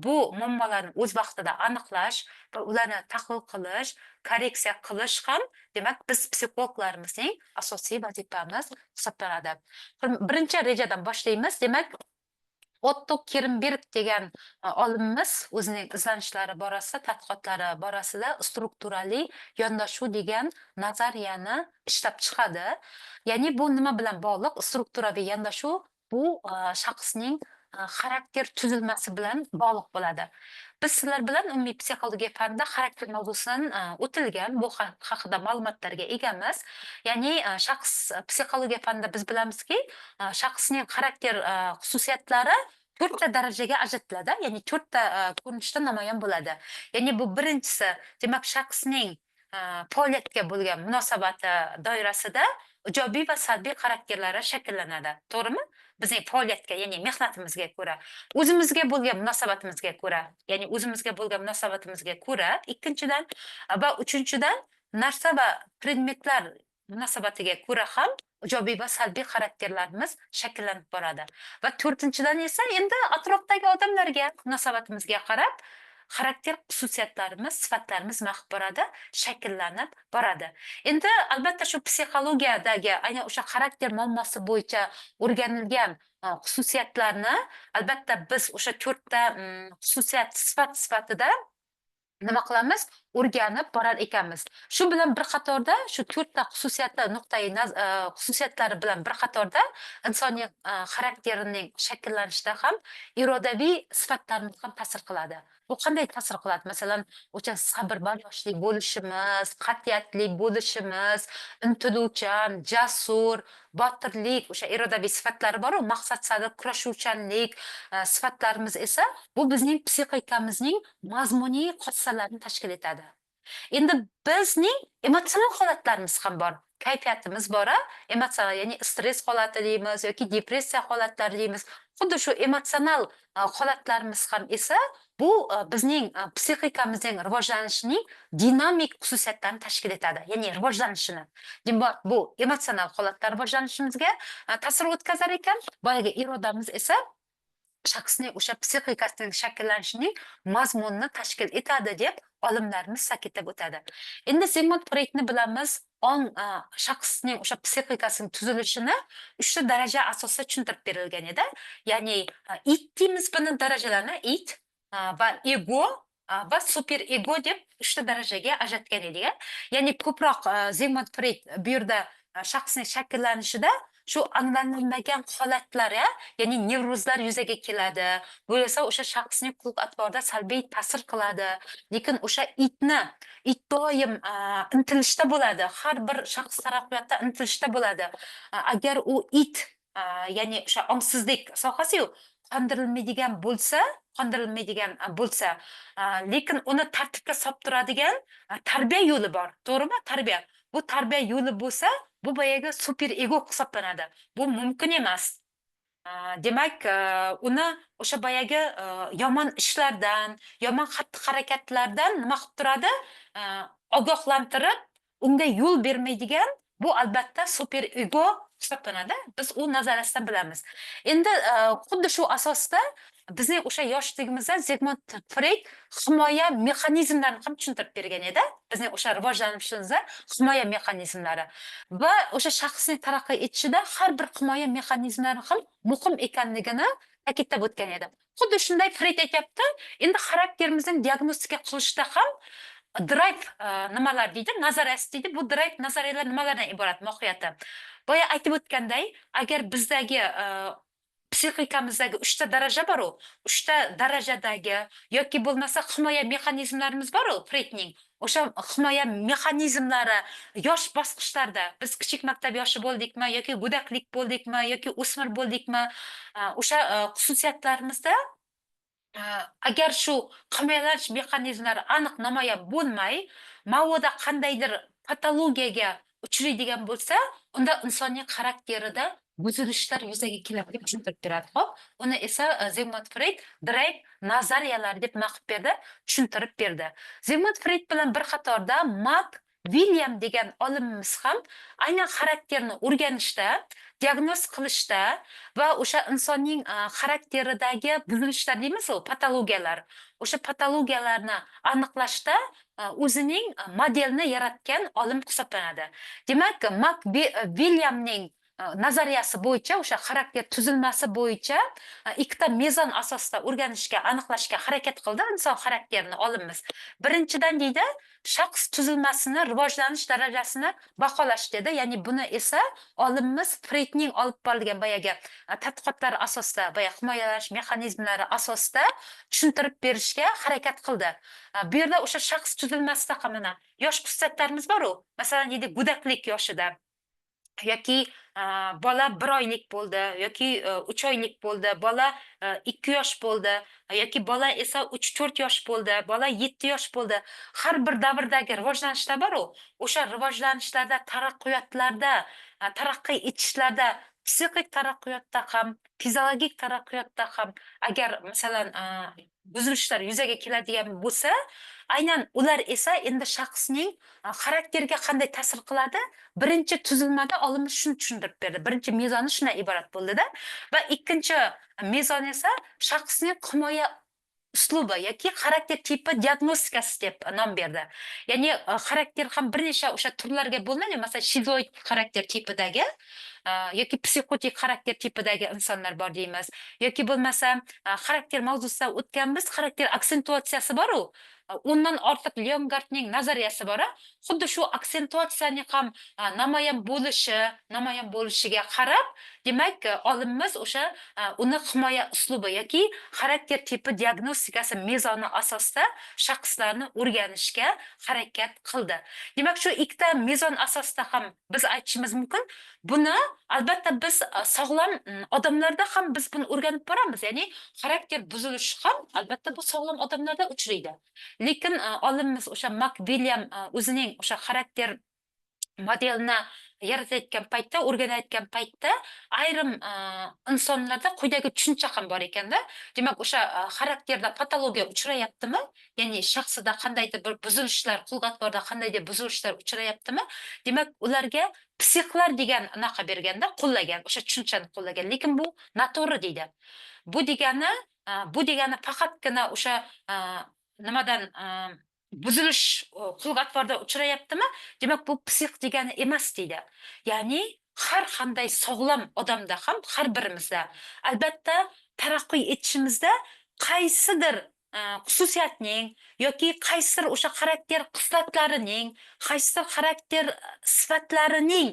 Speaker 1: Bu muammolarni o'z vaqtida aniqlash va ularni tahlil qilish, korreksiya qilish ham demak biz psixologlarimizning asosiy vazifamiz hisoblanadi. Birinchi rejadan boshlaymiz. Demak, Otto Kerimberg degan olimimiz o'zining izlanishlari borasida, tadqiqotlari borasida strukturali yondashuv degan nazariyani ishlab chiqadi. Ya'ni bu nima bilan bog'liq? Strukturaviy yondashuv bu shaxsning xarakter tuzilmasi bilan bog'liq bo'ladi. Biz sizlar bilan umumiy psixologiya fanida xarakter mavzusidan o'tilgan, bu haqida ma'lumotlarga egamiz. Ya'ni shaxs psixologiya fanida biz bilamizki, shaxsning xarakter xususiyatlari 4 ta darajaga ajratiladi, ya'ni 4 ta ko'rinishda namoyon bo'ladi. Ya'ni bu birinchisi, demak shaxsning faoliyatga bo'lgan munosabati doirasida ijobiy va salbiy xarakterlari shakllanadi. To'g'rimi? Bizning faoliyatga, ya'ni mehnatimizga ko'ra, o'zimizga bo'lgan munosabatimizga ko'ra, ya'ni o'zimizga bo'lgan munosabatimizga ko'ra, ikkinchidan va uchinchidan narsa va predmetlar munosabatiga ko'ra ham ijobiy va salbiy xarakterlarimiz shakllanib boradi. Va to'rtinchidan esa endi atrofdagi odamlarga munosabatimizga qarab xarakter xususiyatlarimiz, sifatlarimiz nima qilib boradi, shakllanib boradi. Endi albatta shu psixologiyadagi aynan o'sha xarakter muammosi bo'yicha o'rganilgan xususiyatlarni albatta biz o'sha 4 ta xususiyat sifat sifatida nima qilamiz? O'rganib borar ekanmiz. Shu bilan bir qatorda shu 4 ta xususiyatlar xususiyatlari bilan bir qatorda insoniy xarakterining shakllanishida ham irodaviy sifatlarimiz ham ta'sir qiladi. Bu qanday ta'sir qiladi? Masalan, o'sha sabr bardoshli bo'lishimiz, qat'iyatli bo'lishimiz, intiluvchan, jasur, botirlik, o'sha irodaviy sifatlari bor-ku, maqsad sari kurashuvchanlik sifatlarimiz esa bu bizning psixikamizning mazmuniy xossalarini tashkil etadi. Endi bizning emotsional holatlarimiz ham bor. Kayfiyatimiz bor, emotsional, ya'ni stress holati deymiz yoki depressiya holatlari deymiz. Xuddi shu emotsional holatlarimiz ham esa bu bizning psixikamizning rivojlanishining dinamik xususiyatlarini tashkil etadi. Ya'ni rivojlanishini. Demak, bu emotsional holatlar rivojlanishimizga ta'sir o'tkazar ekan, boyagi irodamiz esa shaxsning o'sha psixikasining shakllanishining mazmunini tashkil etadi deb olimlarimiz ta'kidlab o'tadi. Endi Sigmund Freydni bilamiz, shaxsning o'sha psixikasining tuzilishini 3 ta daraja asosida tushuntirib berilgan edi. Ya'ni it deymiz buni darajalarini, it va ego va super ego deb 3 ta darajaga ajratgan edik. Ya'ni ko'proq Sigmund Freyd bu yerda shaxsning shakllanishida shu anglanilmagan holatlar, ya'ni nevrozlar yuzaga keladi. Bu esa o'sha shaxsning xulq-atvorida salbiy ta'sir qiladi. Lekin o'sha it doim intilishda bo'ladi. Har bir shaxs taraqqiyotda intilishda bo'ladi. Agar u it, ya'ni o'sha ongsizlik sohasi-yu qondirilmaydigan bo'lsa, lekin uni tartibga solib turadigan tarbiya yo'li bor. To'g'rimi? Tarbiya. bu tarbiya yo'li bo'lsa, bu boyagi super ego hisoblanadi. Bu mumkin emas. Demak, uni o'sha boyagi yomon ishlardan, yomon xatti-harakatlardan nima qilib turadi? Ogohlantirib, unga yo'l bermaydigan bu albatta super ego hisoblanadi. Biz u nazariyasidan bilamiz. Endi xuddi shu asosda bizning o'sha yoshligimizda Zigmund Freyd himoya mexanizmlarini ham tushuntirib bergan edi. Bizning o'sha rivojlanishimizda himoya mexanizmlari va o'sha shaxsning taraqqiy etishida har bir himoya mexanizmlari ham muhim ekanligini ta'kidlab o'tgan edi. Xuddi shunday Freyd aytyapti, endi xarakterimizning diagnostika qilishda ham drive nimalar deydi, nazariyasi deydi. Bu drive nazariyalar nimalardan iborat mohiyati? Boya aytib o'tganday, agar bizdagi psixikamizdagi 3 ta daraja bor-u, 3 ta darajadagi yoki bo'lmasa himoya mexanizmlarimiz bor-u, Freydning. O'sha himoya mexanizmlari yosh bosqichlarda biz kichik maktab yoshi bo'ldikmi yoki go'daklik bo'ldikmi yoki o'smir bo'ldikmi, o'sha xususiyatlarimizda agar shu himoyalanish mexanizmlari aniq namoyon bo'lmay, ma'voda qandaydir patologiyaga uchraydigan bo'lsa, unda insonning xarakterida buzilishlar yuzaga keladi deb tushuntirib beradi. Xo'p, uni esa Zigmund Freyd Drake nazariyalari deb maqib berdi, tushuntirib berdi. Zigmund Freyd bilan bir qatorda Mark William degan olimimiz ham aynan xarakterni o'rganishda, diagnoz qilishda va o'sha insonning xarakteridagi buzilishlar deymiz-ku, patologiyalar. O'sha patologiyalarni aniqlashda o'zining modelini yaratgan olim hisoblanadi. Demak, Mark Williamning nazariyasi bo'yicha, o'sha xarakter tuzilmasi bo'yicha ikkita mezon asosida o'rganishga, aniqlashga harakat qildi inson xarakterini olimimiz. Birinchidan deydi, shaxs tuzilmasini, rivojlanish darajasini baholash dedi. Ya'ni buni esa olimimiz Freydning olib borilgan boyagi tadqiqotlari asosida, boya himoyalanish mexanizmlari asosida tushuntirib berishga harakat qildi. Bu yerda o'sha shaxs tuzilmasida ham mana yosh xususiyatlarimiz bor-u. Masalan, deydi, go'daklik yoshida yoki bola 1 oylik bo'ldi yoki 3 oylik bo'ldi, bola 2 yosh bo'ldi yoki bola esa 3-4 yosh bo'ldi, bola 7 yosh bo'ldi. Har bir davrdagi rivojlanishlar bor-u, o'sha rivojlanishlarda, taraqqiyotlarda, taraqqiy etishlarda, psixik taraqqiyotda ham, fiziologik taraqqiyotda ham agar masalan buzilishlar yuzaga keladigan bo'lsa, aynan ular esa endi shaxsning xarakteriga qanday ta'sir qiladi? Birinchi tuzilmada olimimiz shuni tushuntirib berdi. Birinchi mezoni shundan iborat bo'ldida va ikkinchi mezon esa shaxsning himoya uslubi yoki xarakter tipi diagnostikasi deb nom berdi. Ya'ni xarakter ham bir necha o'sha turlarga bo'linadi. Masalan, shizoid xarakter tipidagi yoki psixotik xarakter tipidagi insonlar bor deymiz. Yoki bo'lmasa, xarakter mavzusidan o'tganmiz, xarakter aksentuatsiyasi bor-u. Undan ortiq Leongartning nazariyasi bor. Xuddi shu aksentuatsiyaning ham namoyon bo'lishiga qarab, demak, olimimiz o'sha uni himoya uslubi yoki xarakter tipi diagnostikasi mezoni asosida shaxslarni o'rganishga harakat qildi. Demak, shu ikkita mezon asosida ham biz aytishimiz mumkin. Buni albatta biz sog'lom odamlarda ham biz buni o'rganib boramiz. Ya'ni xarakter buzilishi ham albatta bu sog'lom odamlarda uchraydi. Lekin olimimiz o'sha Mark William o'zining o'sha xarakter modelini yaratayotgan paytda, o'rganayotgan paytda ayrim insonlarda quyidagi tushuncha ham bor ekanda. Demak, o'sha xarakterda patologiya uchrayaptimi? Ya'ni shaxsida qandaydir bir buzilishlar, xulq-atvorda qandaydir buzilishlar uchrayaptimi? Demak, ularga psixlar degan anaqa berganda, qo'llagan, o'sha tushunchani qo'llagan. Lekin bu noto'g'ri deydi. Bu degani faqatgina o'sha nimadan buzilish xulq-atvorda uchrayaptimi? Demak, bu psix degani emas deydi. Ya'ni har qanday sog'lom odamda ham, har birimizda albatta taraqqiy etishimizda qaysidir xususiyatning yoki qaysidir o'sha xarakter xislatlarining, qaysidir xarakter sifatlarining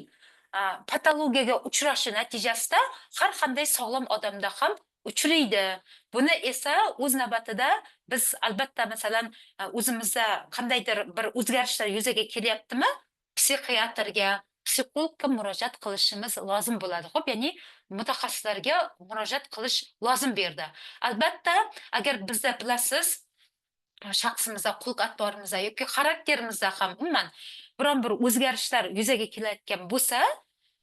Speaker 1: patologiyaga uchrashi natijasida har qanday sog'lom odamda ham uchraydi. Buni esa o'z navbatida biz albatta masalan o'zimizda qandaydir bir o'zgarishlar yuzaga kelyaptimi? Psixiatrga, psixologga murojaat qilishimiz lozim bo'ladi. Xo'p, ya'ni mutaxassislarga murojaat qilish lozim bu yerda. Albatta, agar bizda bilasiz, shaxsimizda, xulq atvorimizda yoki xarakterimizda ham umuman biron bir o'zgarishlar yuzaga kelayotgan bo'lsa,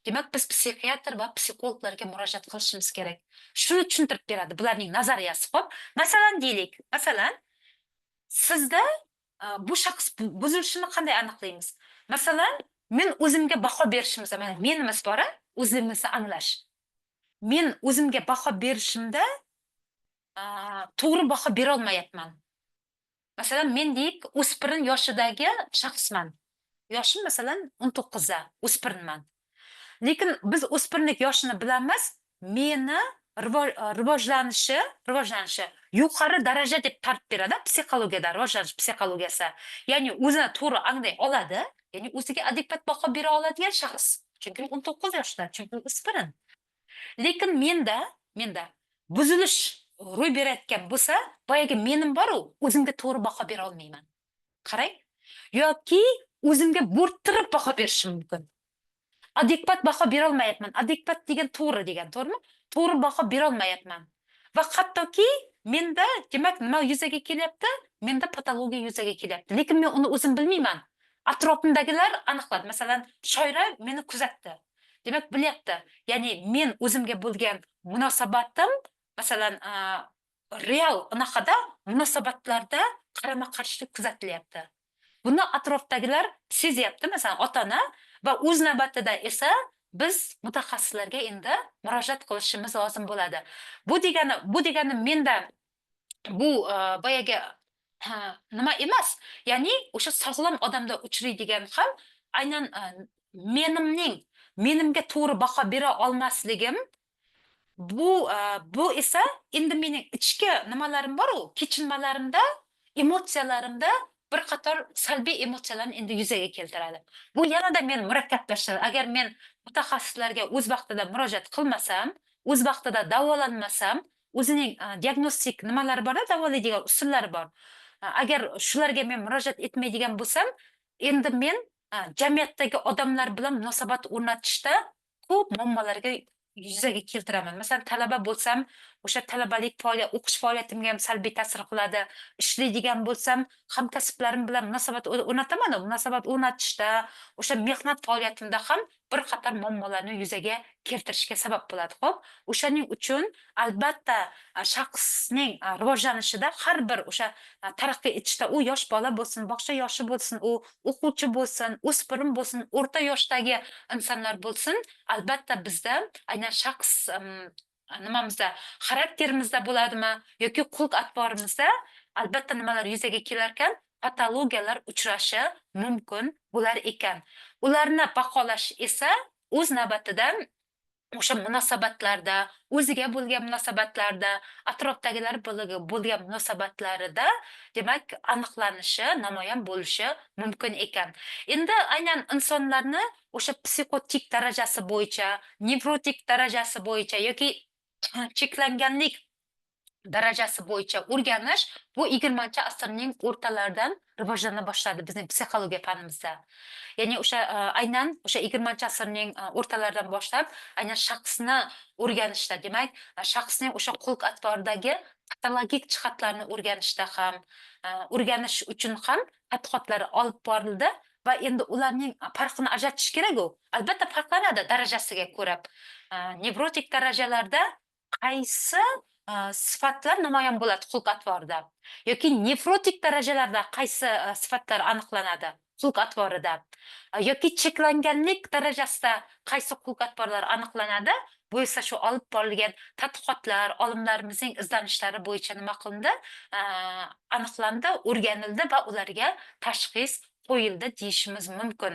Speaker 1: demak biz psixiatr va psixologlarga murojaat qilishimiz kerak. Shuni tushuntirib beradi bularning nazariyasi. Xo'p, masalan deylik, masalan, sizda bu shaxs buzilishini qanday aniqlaymiz? Masalan, men o'zimga baho berishimda, mana menimiz bor, o'zimizni anglash. Men o'zimga baho berishimda to'g'ri baho bera olmayapman. Masalan, men deylik, o'spirin yoshidagi shaxsman. Yoshim masalan 19 da, o'spirinman. Lekin biz o'spirinlik yoshini bilamiz, meni rivojlanishi yuqori daraja deb ta'rif beradi psixologiyada, rivojlanish psixologiyasi. Ya'ni o'zini to'g'ri anglay oladi, ya'ni o'ziga adekvat baho bera oladigan shaxs. Chunki 19 yoshda, chunki o'spirin. Lekin menda buzilish ro'y berayotgan bo'lsa, boyagi menim bor-u, o'zimga to'g'ri baho bera olmayman. Qarang, yoki o'zimga bo'rttirib baho berishim mumkin. Adekvat baho bera olmayapman. Adekvat degan to'g'ri degan, to'g'rimi? To'g'ri baho bera olmayapman. Va hattoki menda, demak, nima yuzaga kelyapti? Menda patologiya yuzaga kelyapti. Lekin men uni o'zim bilmayman. Atrofimdagilar aniqladi. Masalan, shoira meni kuzatdi. Demak, bilyapti. Ya'ni men o'zimga bo'lgan munosabatim, masalan, real anaqada munosabatlarda qarama-qarshilik kuzatilyapti. Buni atrofdagilar sezyapti, masalan, ota-ona va o'z navbatida esa biz mutaxassislarga endi murojaat qilishimiz lozim bo'ladi. Bu degani menda bu boyagi nima emas. Ya'ni o'sha sog'lom odamda uchraydigan ham aynan menimga to'g'ri baho bera olmasligim. Bu esa endi mening ichki nimalarim bor-u, kechinmalarimda, emotsiyalarimda bir qator salbiy emotsiyalarni endi yuzaga keltiradi. Bu yanada meni murakkablashtiradi. Agar men mutaxassislarga o'z vaqtida murojaat qilmasam, o'z vaqtida davolanmasam, o'zining diagnostik nimalari bor, davolaydigan usullari bor. Agar shularga men murojaat etmaydigan bo'lsam, endi men jamiyatdagi odamlar bilan munosabat o'rnatishda ko'p muammolarga yuzaga keltiraman. Masalan, talaba bo'lsam, o'sha talabalik o'qish faoliyatimga ham salbiy ta'sir qiladi. Ishlaydigan bo'lsam, hamkasblarim bilan munosabat o'rnataman, munosabat o'rnatishda, o'sha mehnat faoliyatimda ham bir qator muammolarni yuzaga keltirishga sabab bo'ladi. Xo'p, o'shaning uchun albatta shaxsning rivojlanishida har bir o'sha taraqqiy etishda u yosh bola bo'lsin, bog'cha yoshi bo'lsin, u o'quvchi bo'lsin, o'spirin bo'lsin, o'rta yoshdagi insonlar bo'lsin, albatta bizda aynan shaxs nimamizda, xarakterimizda bo'ladimi yoki xulq atvorimizda albatta nimalar yuzaga kelar ekan, patologiyalar uchrashi mumkin bo'lar ekan. Ularni baholash esa o'z navbatida o'sha munosabatlarda, o'ziga bo'lgan munosabatlarda, atrofdagilar bo'lgan munosabatlarida demak aniqlanishi, namoyon bo'lishi mumkin ekan. Endi aynan insonlarni o'sha psixotik darajasi bo'yicha, nevrotik darajasi bo'yicha yoki cheklanganlik darajasi bo'yicha o'rganish bu 20-asrning o'rtalaridan rivojlana boshladi bizning psixologiya fanimizda. Ya'ni o'sha aynan o'sha 20-asrning o'rtalaridan boshlab aynan shaxsni o'rganishda, demak, shaxsning o'sha xulq atvoridagi patologik jihatlarni o'rganishda ham, o'rganish uchun ham tadqiqotlar olib borildi va endi ularning farqini ajratish kerak-ku. Albatta farqlanadi darajasiga ko'ra. Nevrotik darajalarda qaysi sifatlar namoyon bo'ladi xulq atvorida yoki nefrotik darajalarda qaysi sifatlar aniqlanadi xulq atvorida yoki cheklanganlik darajasida qaysi xulq atvorlar aniqlanadi, bu esa shu olib borilgan tadqiqotlar, olimlarimizning izlanishlari bo'yicha nima qilindi, aniqlandi, o'rganildi va ularga tashxis qo'yildi deyishimiz mumkin.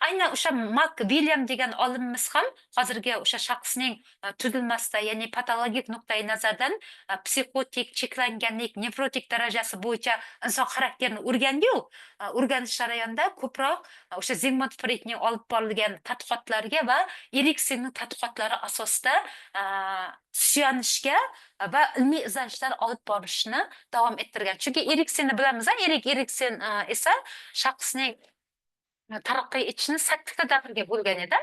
Speaker 1: Aynan o'sha Mark William degan olimimiz ham hozirgi o'sha shaxsning tuzilmasida, ya'ni patologik nuqtai nazardan psixotik, cheklanganlik, nevrotik darajasi bo'yicha inson xarakterini o'rgandi-yu, o'rganish jarayonida ko'proq o'sha Zigmund Freudning olib borilgan tadqiqotlariga va Eriksenning tadqiqotlari asosida suyanishga va ilmiy izlanishlar olib borishni davom ettirgan. Chunki Eriksenni bilamiz, Eriksen esa shaxsning taraqqiy etishini 8 ta davrga bo'lgan edi.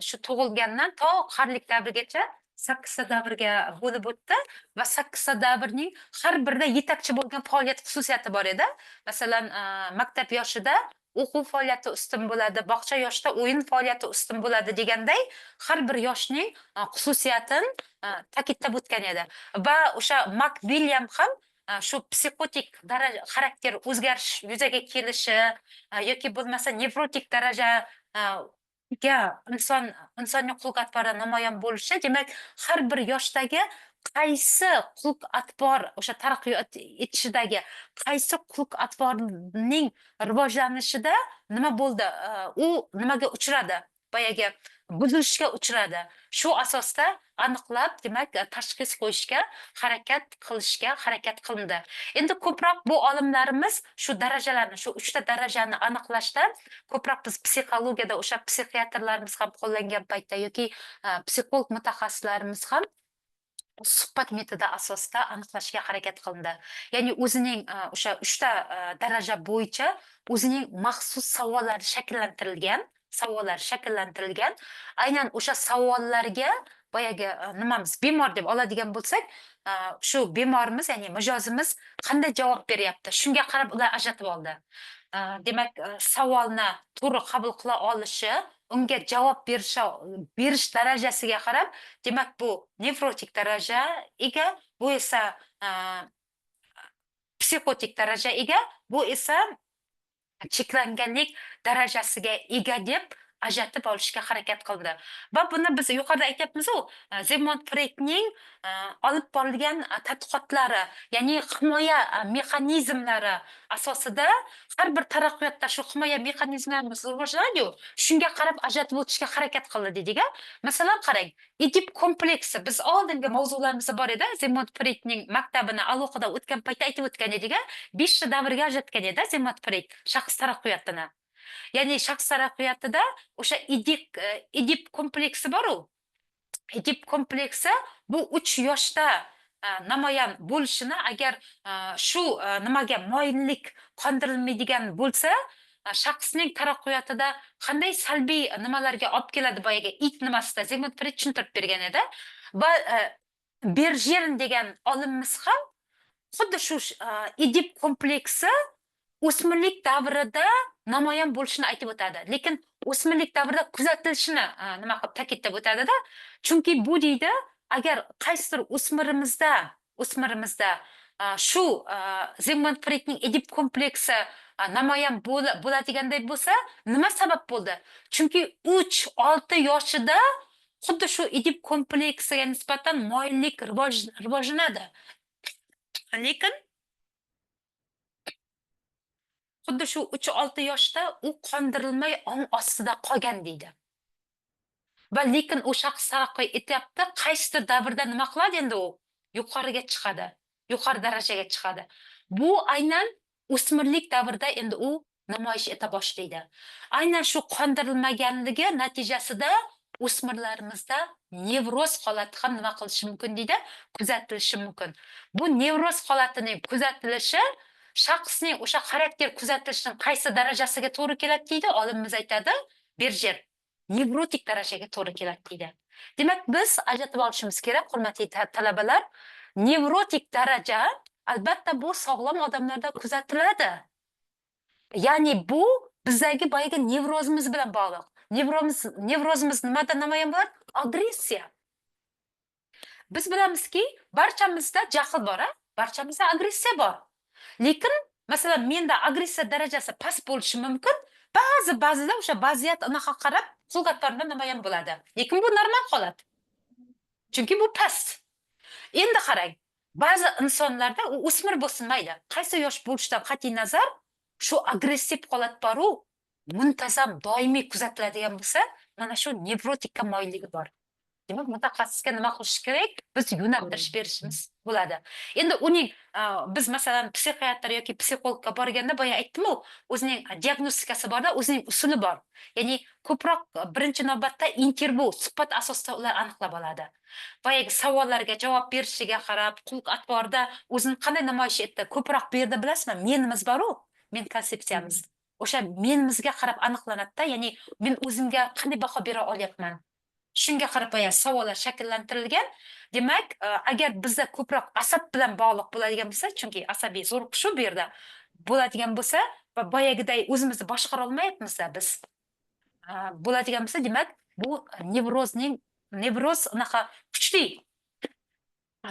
Speaker 1: Shu tug'ilgandan to qarilik davrigacha sakkizta davrga bo'lib o'tdi va sakkizta davrning har birida yetakchi bo'lgan faoliyat xususiyati bor edi. Masalan, maktab yoshida o'quv faoliyati ustun bo'ladi, bog'cha yoshida o'yin faoliyati ustun bo'ladi deganday har bir yoshning xususiyatini ta'kidlab o'tgan edi. Va o'sha Mak William ham shu psixotik daraja xarakter o'zgarish yuzaga kelishi yoki bo'lmasa nevrotik daraja insonning xulq atvori namoyon bo'lishi, demak, har bir yoshdagi qaysi xulq atvor o'sha taraqqiyot etishidagi qaysi xulq atvorning rivojlanishida nima bo'ldi, u nimaga uchradi, boyagi buzilishga uchradi. Shu asosda aniqlab, demak, tashxis qo'yishga harakat qilindi. Endi ko'proq bu olimlarimiz shu darajalarni, shu 3 ta darajani aniqlashdan ko'proq biz psixologiyada o'sha psixiatrlarimiz ham qo'llangan paytda yoki psixolog mutaxassislarimiz ham suhbat metodi asosida aniqlashga harakat qilindi. Ya'ni o'zining o'sha 3 ta daraja bo'yicha o'zining maxsus savollar shakllantirilgan. Aynan o'sha savollarga boyagi nimamiz bemor deb oladigan bo'lsak, shu bemorimiz, ya'ni mijozimiz qanday javob beryapti, shunga qarab ular ajratib oldi. Demak, savolni to'g'ri qabul qila olishi, unga javob berish darajasiga qarab, demak, bu nevrotik daraja ega, bu esa psixotik daraja ega, bu esa cheklanganlik darajasiga ega deb ajratib olishga harakat qildi. Va buni biz yuqorida aytyapmiz-ku, Zigmund Freydning olib borilgan tadqiqotlari, ya'ni himoya mexanizmlari asosida har bir taraqqiyotda shu himoya mexanizmlarimiz rivojlanadi-yu, shunga qarab ajratib o'tishga harakat qildi dedik-a. Masalan, qarang, Edip kompleksi biz oldingi mavzularimizda bor edi. Zigmund Freydning maktabini alohida o'tgan paytda aytib o'tgan edik-a. 5 ta davrga ajratgan edi Zigmund Freyd shaxs taraqqiyotini. Ya'ni shaxs taraqqiyotida o'sha Edip kompleksi bor-u. Edip kompleksi bu 3 yoshda namoyon bo'lishini, agar shu nimaga moyillik qondirilmaydigan bo'lsa, shaxsning taraqqiyotida qanday salbiy nimalarga olib keladi, boyaga it nimasida Zigmund Freyd tushuntirib bergan edi. Va Berjerin degan olimimiz ham xuddi shu Edip kompleksi o'smirlik davrida namoyon bo'lishini aytib o'tadi. Lekin o'smirlik davrida kuzatilishini nima qilib ta'kidlab o'tadi-da. Chunki bu deydi, agar qaysidir o'smirimizda shu Zigmund Freydning Edip kompleksi namoyon bo'ladiganday bo'lsa, nima sabab bo'ldi? Chunki 3-6 yoshida xuddi shu Edip kompleksiga nisbatan moyillik rivojlanadi. Lekin xuddi shu 3-6 yoshda u qondirilmay ong ostida qolgan deydi. Va lekin u shaxs taraqqiy etyapti, qaysidir davrda nima qiladi endi u? Yuqoriga chiqadi, yuqori darajaga chiqadi. Bu aynan o'smirlik davrida endi u namoyish eta boshlaydi. Aynan shu qondirilmaganligi natijasida o'smirlarimizda nevroz holati ham nima qilishi mumkin deydi? Kuzatilishi mumkin. Bu nevroz holatining kuzatilishi shaxsning o'sha xarakter kuzatilishining qaysi darajasiga to'g'ri keladi deydi, olimimiz aytadi, Berjer nevrotik darajaga to'g'ri keladi deydi. Demak, biz ajratib olishimiz kerak, hurmatli talabalar, nevrotik daraja albatta bu sog'lom odamlarda kuzatiladi. Ya'ni bu bizdagi boyagi nevrozimiz bilan bog'liq. Nevrozimiz nimada namoyon bo'ladi? Agressiya. Biz bilamizki, barchamizda jahl bor, barchamizda agressiya bor. Lekin, masalan, menda agressiya darajasi past bo'lishi mumkin, ba'zida o'sha vaziyat anaqa qarab, xulq-atvorimda namoyon bo'ladi. Lekin bu normal holat. Chunki bu past. Endi qarang, ba'zi insonlarda u o'smir bo'lsin mayli, qaysi yosh bo'lishidan qat'iy nazar, shu agressiv holat bor-u, muntazam, doimiy kuzatiladigan bo'lsa, mana shu nevrotikka moyilligi bor. Demak, mutaxassisga nima qilish kerak? Biz yo'naltirish berishimiz bo'ladi. Endi uning biz masalan psixiatr yoki psixologga borganda boya aytdim-ku, o'zining diagnostikasi bor-da, o'zining usuli bor. Ya'ni ko'proq birinchi navbatda intervyu, suhbat asosida ular aniqlab oladi. Boyagi savollarga javob berishiga qarab, xulq-atvorda o'zini qanday namoyish etdi, ko'proq bu yerda bilasizmi, menimiz bor-u, men konsepsiyamiz. O'sha menimizga qarab aniqlanadi-da, ya'ni men o'zimga qanday baho bera olyapman? Shunga qarab savollar shakllantirilgan. Demak, agar bizda ko'proq asab bilan bog'liq bo'ladigan bo'lsa, chunki asabiy zo'riqish shu bu yerda bo'ladigan bo'lsa va boyagiday o'zimizni boshqara olmayapmiz biz. Bo'ladigan bo'lsa, demak, bu nevroz unaqa kuchli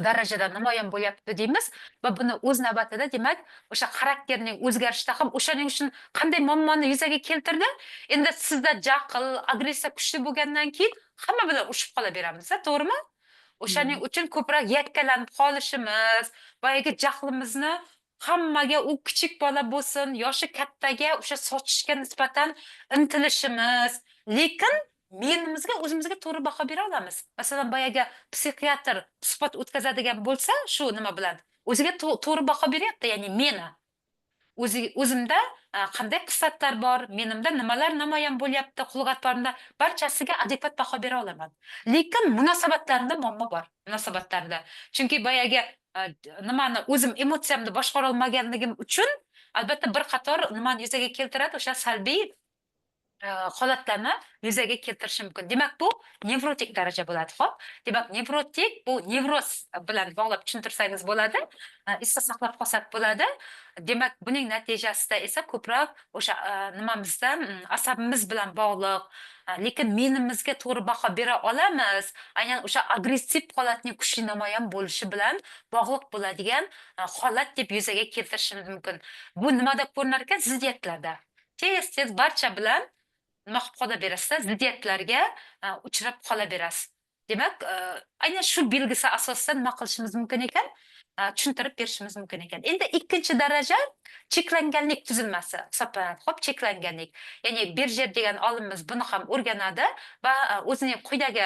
Speaker 1: darajada namoyon bo'lyapti deymiz va buni o'z navbatida demak o'sha xarakterning o'zgarishida ham o'shaning uchun qanday muammoni yuzaga keltirdi. Endi sizda jahl, agressiya kuchli bo'lgandan keyin hamma bilan urushib qolaveramiz, to'g'rimi? O'shaning uchun ko'proq yakkalanib qolishimiz, boyagi jahlimizni hammaga, u kichik bola bo'lsin, yoshi kattaga o'sha sochishga nisbatan intilishimiz, lekin menimizga o'zimizga to'g'ri baho bera olamiz. Masalan, boyaga psixiatr suhbat o'tkazadigan bo'lsa, shu nima bilan o'ziga to'g'ri baho beryapti, ya'ni meni o'zimda qanday qismatlar bor, menimda nimalar namoyon bo'lyapti, xulq-atvorimda barchasiga adekvat baho bera olaman. Lekin munosabatlarimda muammo bor, munosabatlarda. Chunki boyagi nimani o'zim emotsiyamni boshqara olmaganligim uchun albatta bir qator nimani yuzaga keltiradi, o'sha salbiy holatlarni yuzaga keltirishi mumkin. Demak, bu nevrotik daraja bo'ladi. Xo'p, demak, nevrotik bu nevroz bilan bog'lab tushuntirsangiz bo'ladi, esda saqlab qolsak bo'ladi. Demak, buning natijasida esa ko'proq o'sha nimamizda asabimiz bilan bog'liq, lekin menimizga to'g'ri baho bera olamiz. Aynan o'sha agressiv holatning kuchli namoyon bo'lishi bilan bog'liq bo'ladigan holat deb yuzaga keltirishimiz mumkin. Bu nimada ko'rinar ekan? Ziddiyatlarda. Tez barcha bilan nima qilib qolaverasiz, ziddiyatlarga uchrab qolaverasiz. Demak, aynan shu belgisi asosida nima qilishimiz mumkin ekan? Tushuntirib berishimiz mumkin ekan. Endi ikkinchi daraja cheklanganlik tuzilmasi hisoblanadi. Xo'p, cheklanganlik. Ya'ni Berjer degan olimimiz buni ham o'rganadi va o'zining quyidagi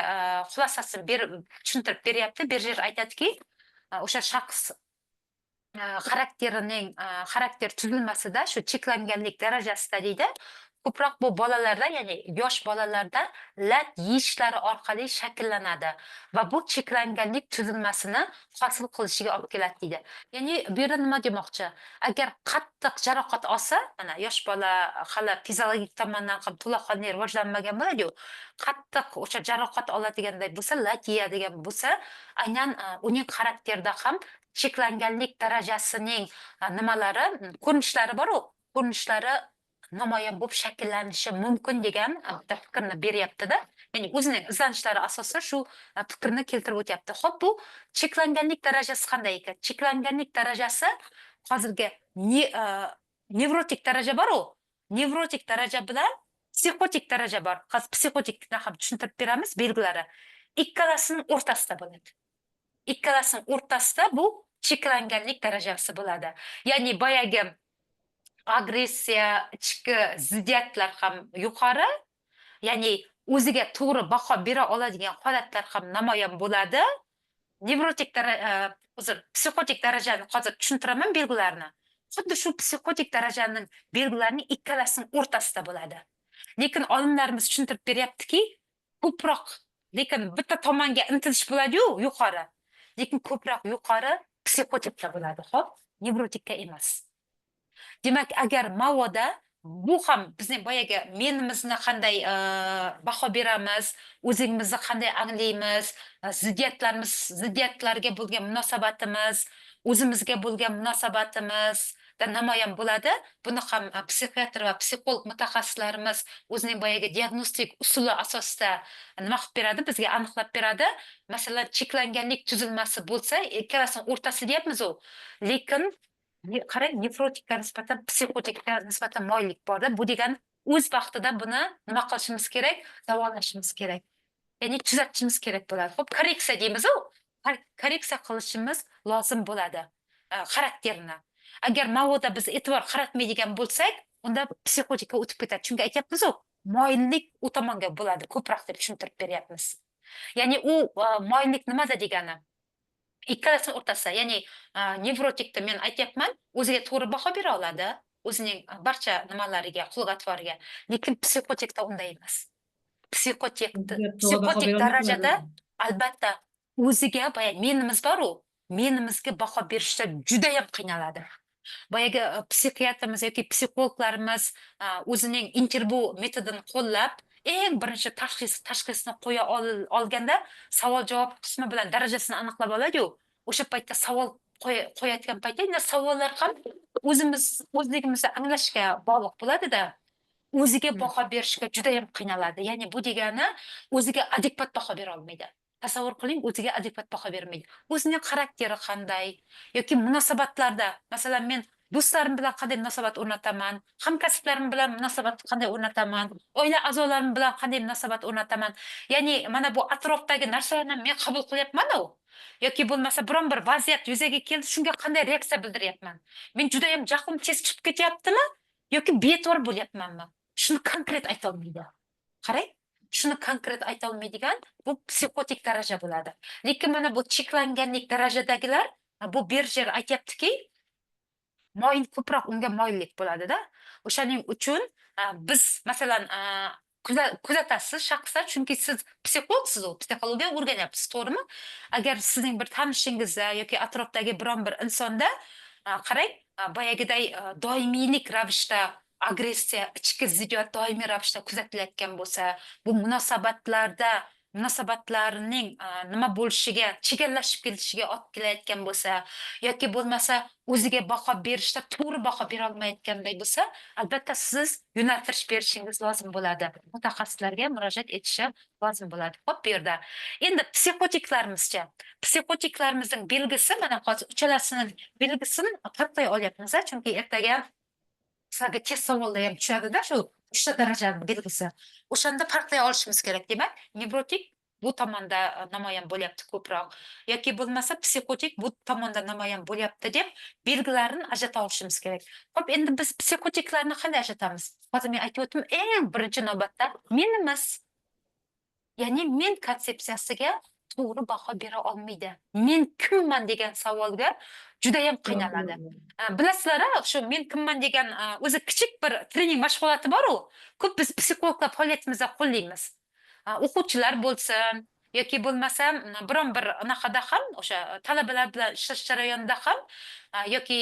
Speaker 1: xulosasini berib tushuntirib beryapti. Berjer aytadiki, o'sha shaxs xarakter tuzilmasida shu cheklanganlik darajasida deydi, ko'proq bu bolalarda, ya'ni yosh bolalarda lat yeyishlari orqali shakllanadi va bu cheklanganlik tuzilmasini hosil qilishiga olib keladi deydi. Ya'ni bu yerda nima demoqchi? Agar qattiq jarohat olsa, mana yosh bola hali fiziologik tomondan ham to'laqonli rivojlanmagan bo'ladi-yu, qattiq o'sha jarohat oladiganday bo'lsa, lat yeyadigan bo'lsa, aynan uning xarakterida ham cheklanganlik darajasining nimalari, ko'rinishlari bor-ku, ko'rinishlari namoyon bo'lib shakllanishi mumkin degan bitta fikrni beryapti-da. Ya'ni o'zining izlanishlari asosida shu fikrni keltirib o'tyapti. Xo'p, bu cheklanganlik darajasi qanday ekan? Cheklanganlik darajasi hozirgi nevrotik daraja bor-ku, nevrotik daraja bilan psixotik daraja bor. Hozir psixotikni ham tushuntirib beramiz belgilari. Ikkalasining o'rtasida bo'ladi. Ikkalasining o'rtasida bu cheklanganlik darajasi bo'ladi. Ya'ni boyagi agressiya, ichki ziddiyatlar ham yuqori, ya'ni o'ziga to'g'ri baho bera oladigan holatlar ham namoyon bo'ladi. Nevrotik psixotik darajani hozir tushuntiraman belgilarini. Xuddi shu psixotik darajaning belgilarining ikkalasining o'rtasida bo'ladi. Lekin olimlarimiz tushuntirib beryaptiki, ko'proq, lekin bitta tomonga intilish bo'ladi-yu, yuqori. Lekin ko'proq yuqori psixotikda bo'ladi, xo'p, nevrotikka emas. Demak, agar maoda bu ham bizning boyaga menimizni qanday baho beramiz, o'zimizni qanday anglaymiz, ziddiyatlarga bo'lgan munosabatimiz, o'zimizga bo'lgan munosabatimiz namoyon bo'ladi. Buni ham psixiatr va psixolog mutaxassislarimiz o'zining boyaga diagnostik usuli asosida nima qilib beradi, bizga aniqlab beradi. Masalan, cheklanganlik tuzilmasi bo'lsa, ikkalasining o'rtasida deyapmiz-ku, lekin qarang, nevrotikka nisbatan psixotikka nisbatan moyillik bor-da. Bu degani o'z vaqtida buni nima qilishimiz kerak? Davolashimiz kerak. Ya'ni tuzatishimiz kerak bo'ladi. Xo'p, korreksiya deymiz-ku. Korreksiya qilishimiz lozim bo'ladi xarakterni. Agar maoda biz e'tibor qaratmaydigan bo'lsak, unda psixotikka o'tib ketadi. Chunki aytyapmiz-ku, moyillik u tomonga bo'ladi, ko'proq deb tushuntirib beryapmiz. Ya'ni u moyillik nimada degani? Ikkalasining o'rtasida, ya'ni nevrotikda men aytyapman, o'ziga to'g'ri baho bera oladi, o'zining barcha nimalariga, xulq-atvoriga, lekin psixotikda unday emas. Psixotik darajada albatta o'ziga menimiz bor-ku, menimizga baho berishda juda ham qiynaladi. Boyaga psixiatrimiz yoki psixologlarimiz o'zining intervyu metodini qo'llab, eng birinchi tashxisni qo'ya olganda savol javob qismi bilan darajasini aniqlab oladi-yu. O'sha paytda savol qo'yayotgan paytda endi savollar ham o'zligimizni anglashga bog'liq bo'ladi-da. O'ziga baho berishga juda ham qiynaladi. Ya'ni bu degani o'ziga adekvat baho bera olmaydi. Tasavvur qiling, o'ziga adekvat baho bermaydi. O'zining xarakteri qanday yoki munosabatlarda, masalan, men do'stlarim bilan qanday munosabat o'rnataman, hamkasblarim bilan munosabat qanday o'rnataman, oila a'zolarim bilan qanday munosabat o'rnataman. Ya'ni mana bu atrofdagi narsalarni men qabul qilyapman-ku. Yoki bo'lmasa biron bir vaziyat yuzaga keldi, shunga qanday reaksiya bildiryapman. Men juda ham jahlim tez chiqib ketyaptimi yoki beto'r bo'lyapmanmi? Shuni konkret ayta olmaydi. Qarang, shuni konkret ayta olmaydigan bu psixotik daraja bo'ladi. Lekin mana bu cheklanganlik darajadagilar bu Berjer aytayaptiki, moyil ko'proq unga moyillik bo'ladi-da. O'shaning uchun biz masalan kuzatasiz shaxslar, chunki siz psixologsiz, psixologiya o'rganyapsiz, to'g'rimi? Agar sizning bir tanishingizda yoki atrofdagi biron bir insonda qarang, boyagiday doimiylik ravishda agressiya, ichki ziddiyat doimiy ravishda kuzatilayotgan bo'lsa, bu munosabatlarning nima bo'lishiga, chigallashib ketishiga olib kelayotgan bo'lsa, yoki bo'lmasa o'ziga baho berishda to'g'ri baho bera olmayotganday bo'lsa, albatta siz yo'naltirish berishingiz lozim bo'ladi. Mutaxassislarga murojaat etishi lozim bo'ladi. Xo'p, bu yerda endi psixotiklarimizcha, psixotiklarimizning belgisi mana hozir uchalasining belgisini farqlay olyapmiz, chunki ertaga sizlarga test savolda ham tushadi-da, shu 3 ta darajani belgisi. O'shanda farqlay olishimiz kerak. Demak, nevrotik bu tomonda namoyon bo'lyapti ko'proq yoki bo'lmasa psixotik bu tomonda namoyon bo'lyapti deb belgilarini ajrata olishimiz kerak. Xo'p, endi biz psixotiklarni qanday ajratamiz? Hozir men aytib o'tdim, eng birinchi navbatda menimiz. Ya'ni men konsepsiyasiga to'g'ri baho bera olmaydi. Men kimman degan savolga juda ham qiynaladi. Bilasizlar, shu men kimman degan o'zi kichik bir trening mashg'uloti bor-ku. Ko'p biz psixologlar faoliyatimizda qo'llaymiz. O'quvchilar bo'lsin yoki bo'lmasa biron bir anaqada ham o'sha talabalar bilan ishlash jarayonida ham yoki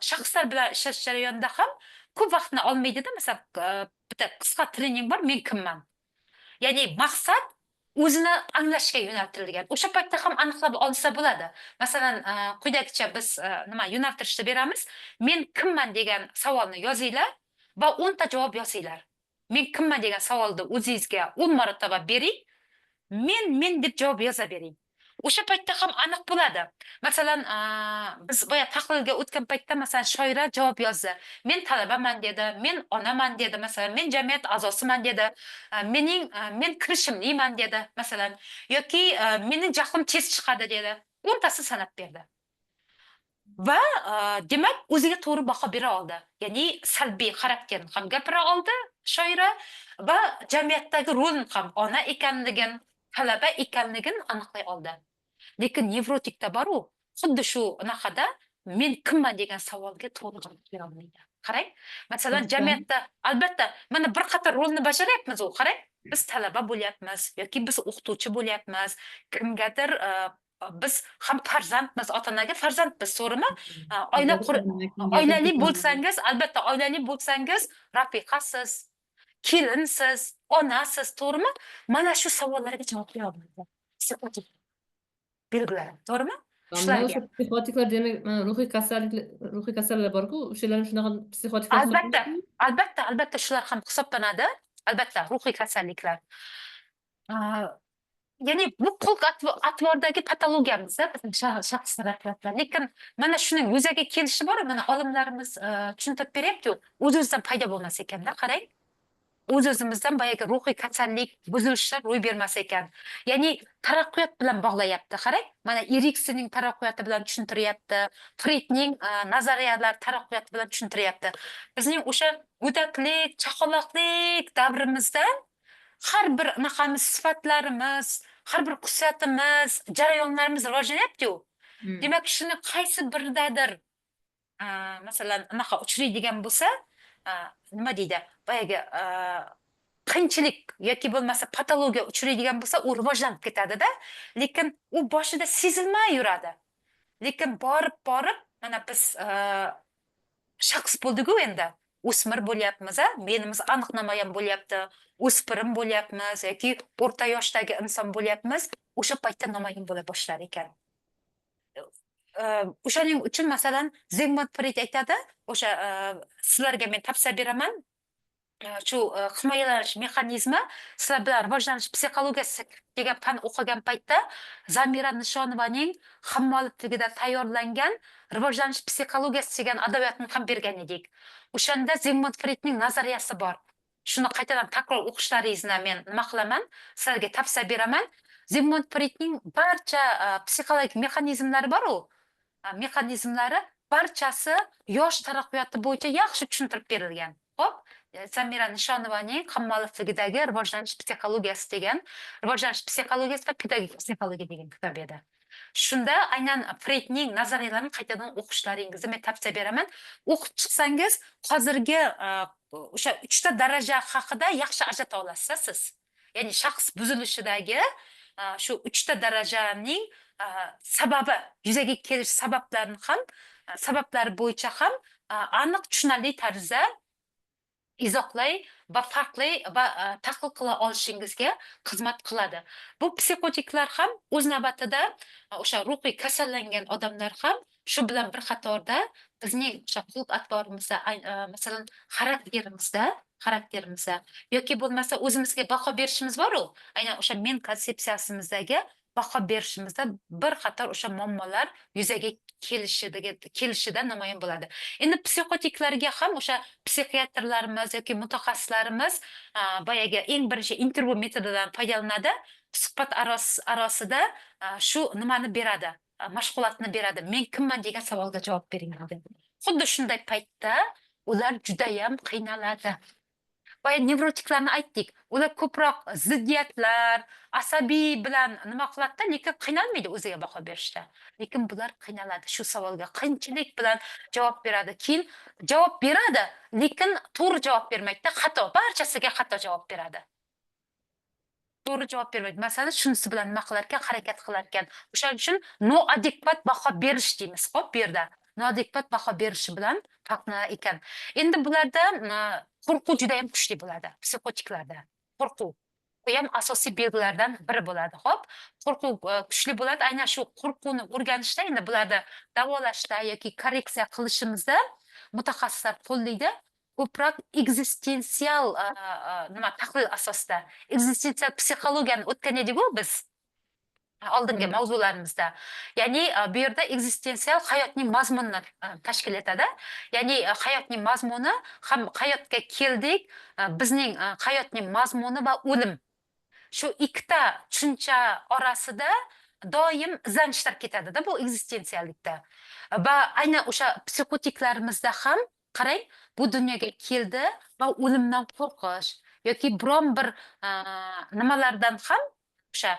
Speaker 1: shaxslar bilan ishlash jarayonida ham ko'p vaqtni olmaydi-da. Masalan, bitta qisqa trening bor, men kimman. Ya'ni maqsad o'zini anglashga yo'naltirilgan. O'sha paytda ham aniqlab olsa bo'ladi. Masalan, quyidagicha biz nima yo'naltirishda beramiz. Men kimman degan savolni yozinglar va 10 ta javob yozinglar. Men kimman degan savolni o'zingizga 10 marotaba bering. Men deb javob yozavering. O'sha paytda ham aniq bo'ladi. Masalan, biz boya tahlilga o'tgan paytda masalan shoira javob yozdi. Men talabaman dedi, men onaman dedi, masalan, men jamiyat a'zosiman dedi. Men kirishimliman dedi, masalan, yoki mening jahlim tez chiqadi dedi. 10 tasi sanab berdi. Va demak, o'ziga to'g'ri baho bera oldi. Ya'ni salbiy xarakterni ham gapira oldi shoira va jamiyatdagi rolni ham ona ekanligini, talaba ekanligini aniqlay oldi. Lekin nevrotikda bor-ku, xuddi shu anaqada men kimman degan savolga to'g'ri javob bera olmaydi. Qarang, masalan, jamiyatda albatta mana bir qator rolni bajaryapmiz, qarang. Biz talaba bo'lyapmiz yoki biz o'qituvchi bo'lyapmiz, kimgadir biz ham farzandmiz, ota-onaga farzandmiz, to'g'rimi? Oilali bo'lsangiz, albatta oilali bo'lsangiz, rafiqasiz, kelinsiz, onasiz, to'g'rimi? Mana shu savollarga javob bera olmaydi. Psixotik belgilar, to'g'rimi?
Speaker 2: O'sha psixotiklar demak, mana ruhiy kasallar bor-ku, o'shalar shunaqa psixotiklar
Speaker 1: Albatta shular ham hisoblanadi. Albatta, ruhiy kasalliklar. Ya'ni bu xulq atvordagi patologiyamiz, shaxslar atrofida. Lekin mana shuning yuzaga kelishi bor, mana olimlarimiz tushuntirib beryapti-ku, o'z-o'zidan paydo bo'lmas ekanda, qarang. O'z-o'zimizdan boyagi ruhiy kasallik, buzilishlar ro'y bermas ekan. Ya'ni taraqqiyot bilan bog'layapti, qarang. Mana Eriksonning taraqqiyoti bilan tushuntiryapti, Freydning nazariyalari taraqqiyoti bilan tushuntiryapti. Bizning o'sha go'daklik, chaqaloqlik davrimizda har bir anaqamiz, sifatlarimiz, har bir xususiyatimiz, jarayonlarimiz rivojlanyapti-ku. Demak, shuni qaysi biridadir masalan, anaqa uchraydigan bo'lsa, nima deydi? Boyagi qiyinchilik yoki bo'lmasa patologiya uchraydigan bo'lsa, u rivojlanib ketadi-da, lekin u boshida sezilmay yuradi. Lekin borib mana biz shaxs bo'ldik-ku endi. o'smir bo'lyapmiz, menimiz aniq namoyon bo'lyapti, o'spirin bo'lyapmiz yoki o'rta yoshdagi inson bo'lyapmiz, o'sha paytda namoyon bo'la boshlar ekan. O'shaning uchun masalan Zigmund Freud aytadi, o'sha sizlarga men tavsiya beraman, shu himoyalanish mexanizmi sizlar bilan rivojlanish psixologiyasi degan fan o'qigan paytda Zamira Nishonovaning hammolitligida tayyorlangan rivojlanish psixologiyasi degan adabiyotni ham bergan edik. O'shanda Zigmund Freudning nazariyasi bor. Shuni qaytadan takror o'qishlaringizni men nima qilaman, sizlarga tavsiya beraman. Zigmund Freudning barcha psixologik mexanizmlari bor-ku, mexanizmlari barchasi yosh taraqqiyoti bo'yicha yaxshi tushuntirib berilgan. Xo'p, Zamira Nishonovaning hammolitligidagi rivojlanish psixologiyasi degan, rivojlanish psixologiyasi va pedagogik psixologiya degan kitob edi. Shunda aynan Freudning nazariyalarini qaytadan o'qishlaringizni men tavsiya beraman. O'qib chiqsangiz, hozirgi o'sha 3 ta daraja haqida yaxshi ajrata olasiz siz. Ya'ni shaxs buzilishidagi shu 3 ta darajaning sababi, yuzaga kelish sabablarini ham, sabablari bo'yicha ham aniq tushunarli tarzda izohlay va farqli va tahlil qila olishingizga xizmat qiladi. Bu psixotiklar ham o'z navbatida o'sha ruhiy kasallangan odamlar ham shu bilan bir qatorda bizning o'sha xulq atvorimizda, masalan, xarakterimizda yoki bo'lmasa o'zimizga baho berishimiz bor-ku, aynan o'sha men konsepsiyasimizdagi baho berishimizda bir qator o'sha muammolar yuzaga kelishida namoyon bo'ladi. Endi psixotiklarga ham o'sha psixiatrlarimiz yoki mutaxassislarimiz boyagi eng birinchi intervyu metodidan foydalanadi. Suhbat arasida shu nimani beradi, mashg'ulotni beradi. Men kimman degan savolga javob bering dedi. Xuddi shunday paytda ular juda ham qiynaladi. Boya nevrotiklarni aytdik. Ular ko'proq ziddiyatlar, asabiy bilan nima qiladi-da, lekin qiynalmaydi o'ziga baho berishda. Lekin bular qiynaladi. Shu savolga qiyinchilik bilan javob beradi. Keyin javob beradi, lekin to'g'ri javob bermaydi-da, xato, barchasiga xato javob beradi. To'g'ri javob bermaydi. Masalan, shunisi bilan nima qilar ekan, harakat qilar ekan. O'shaning uchun noadekvat baho berish deymiz. Xo'p, bu yerda noadekvat baho berishi bilan farqlanar ekan. Endi bularda qo'rquv juda ham kuchli bo'ladi, psixotiklarda. Qo'rquv. Bu ham asosiy belgilardan biri bo'ladi. Xo'p, qo'rquv kuchli bo'ladi. Aynan shu qo'rquvni o'rganishda, endi bularni davolashda yoki korreksiya qilishimizda mutaxassislar qo'llaydi. Ko'proq ekzistensial nima tahlil asosida, ekzistensial psixologiyani o'tgan edik-ku biz oldingi mavzularimizda. Ya'ni bu yerda ekzistensial hayotning mazmunini tashkil etadi. Ya'ni hayotning mazmuni ham hayotga keldik, bizning hayotning mazmuni va o'lim. Shu ikkita tushuncha orasida doim izlanishlar ketadi-da bu ekzistensiallikda. Va aynan o'sha psixotiklarimizda ham qarang, bu dunyoga keldi va o'limdan qo'rqish yoki biron bir nimalardan ham o'sha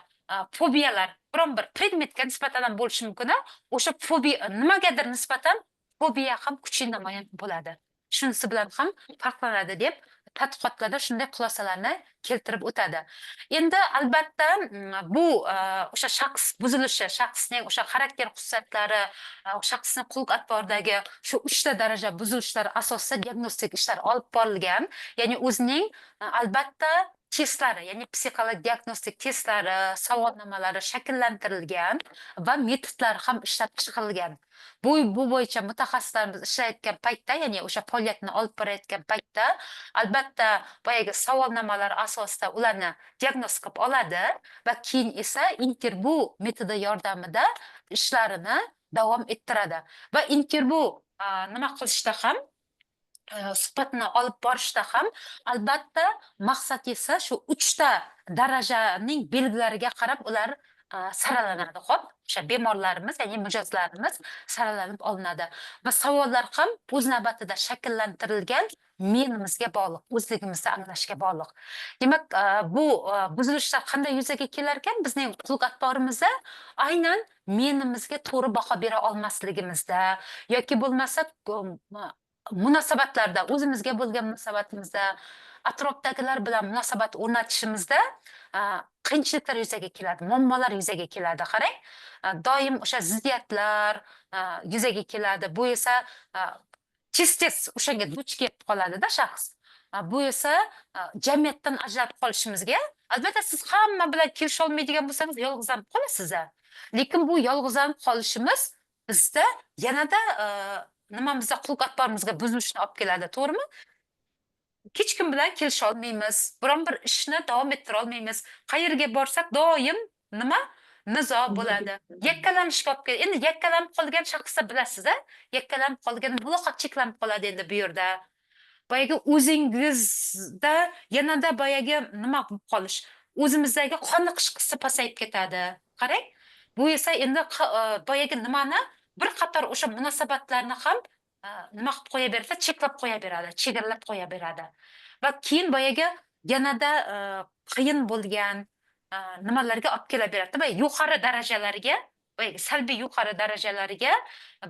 Speaker 1: fobiyalar, biron bir predmetga nisbatan ham bo'lishi mumkin. O'sha fobiya nimagadir nisbatan fobiya ham kuchli namoyon bo'ladi. Shunisi bilan ham farqlanadi deb tadqiqotlarda shunday xulosalarni keltirib o'tadi. Endi albatta bu o'sha shaxs buzilishi, shaxsning o'sha xarakter xususiyatlari, shaxsning xulq atvoridagi shu 3 ta daraja buzilishlari asosida diagnostik ishlar olib borilgan. Ya'ni o'zining albatta testlari, ya'ni psixologik diagnostik testlari, savolnomalari shakllantirilgan va metodlari ham ishlab chiqarilgan. Bu bo'yicha mutaxassislarimiz ishlayotgan paytda, ya'ni o'sha faoliyatni olib borayotgan paytda albatta boyagi savolnomalar asosida ularni diagnoz qilib oladi va keyin esa intervyu metodi yordamida ishlarini davom ettiradi. Va intervyu nima qilishda ham, suhbatni olib borishda ham albatta maqsad esa shu 3 ta darajaning belgilariga qarab ular saralanadi. Xo'p, o'sha bemorlarimiz, ya'ni mijozlarimiz saralanib olinadi va savollar ham o'z navbatida shakllantirilgan menimizga bog'liq, o'zligimizni anglashga bog'liq. Demak, bu buzilishlar qanday yuzaga kelar ekan? Bizning xulq atvorimizda aynan menimizga to'g'ri baho bera olmasligimizda yoki bo'lmasa munosabatlarda, o'zimizga bo'lgan munosabatimizda, atrofdagilar bilan munosabat o'rnatishimizda qiyinchiliklar yuzaga keladi, muammolar yuzaga keladi. Qarang, doim o'sha ziddiyatlar yuzaga keladi. Bu esa tez o'shanga duch kelib qoladi-da shaxs. Bu esa jamiyatdan ajralib qolishimizga, albatta siz hamma bilan kelisha olmaydigan bo'lsangiz yolg'izlanib qolasiz. Lekin bu yolg'izlanib qolishimiz bizda yanada nimamizda xulq atvorimizga buzilishni olib keladi, to'g'rimi? Hech kim bilan kelisha olmaymiz. Biron bir ishni davom ettira olmaymiz. Qayerga borsak doim nima? Nizo bo'ladi. Yakkalanishga olib keladi. Endi yakkalanib qolgan shaxsni bilasiz-a? Yakkalanib qolgan muloqot cheklanib qoladi endi bu yerda. Boyagi o'zingizda yanada boyagi nima bo'lib qolish, o'zimizdagi qoniqish hissi pasayib ketadi. Qarang, bu esa endi boyagi nimani bir qator o'sha munosabatlarni ham nima qilib qo'yaveradi, cheklab qo'yaveradi, chegaralab qo'yaveradi. Va keyin boyagi yanada qiyin bo'lgan nimalarga olib kelaveradi. Va yuqori darajalarga, boyagi salbiy yuqori darajalarga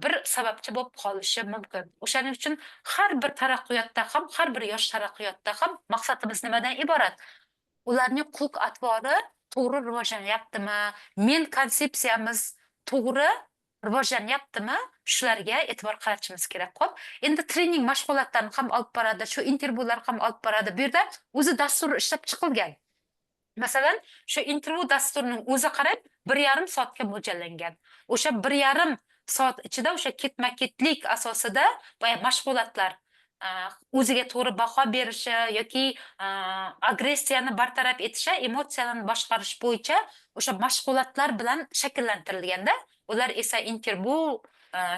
Speaker 1: bir sababchi bo'lib qolishi mumkin. O'shaning uchun har bir taraqqiyotda ham, har bir yosh taraqqiyotda ham maqsadimiz nimadan iborat? Ularning xulq atvori to'g'ri rivojlanyaptimi? Men konsepsiyamiz to'g'ri rivojlanyaptimi? Shularga e'tibor qaratishimiz kerak. Xo'p, endi trening mashg'ulotlarini ham olib boradi, shu intervyular ham olib boradi. Bu yerda o'zi dastur ishlab chiqilgan. Masalan, shu intervyu dasturining o'zi qarang, 1,5 soatga mo'ljallangan. O'sha 1,5 soat ichida o'sha ketma-ketlik asosida boya mashg'ulotlar o'ziga to'g'ri baho berishi yoki agressiyani bartaraf etishi, emotsiyalarni boshqarish bo'yicha o'sha mashg'ulotlar bilan shakllantirilganda, ular esa intervyu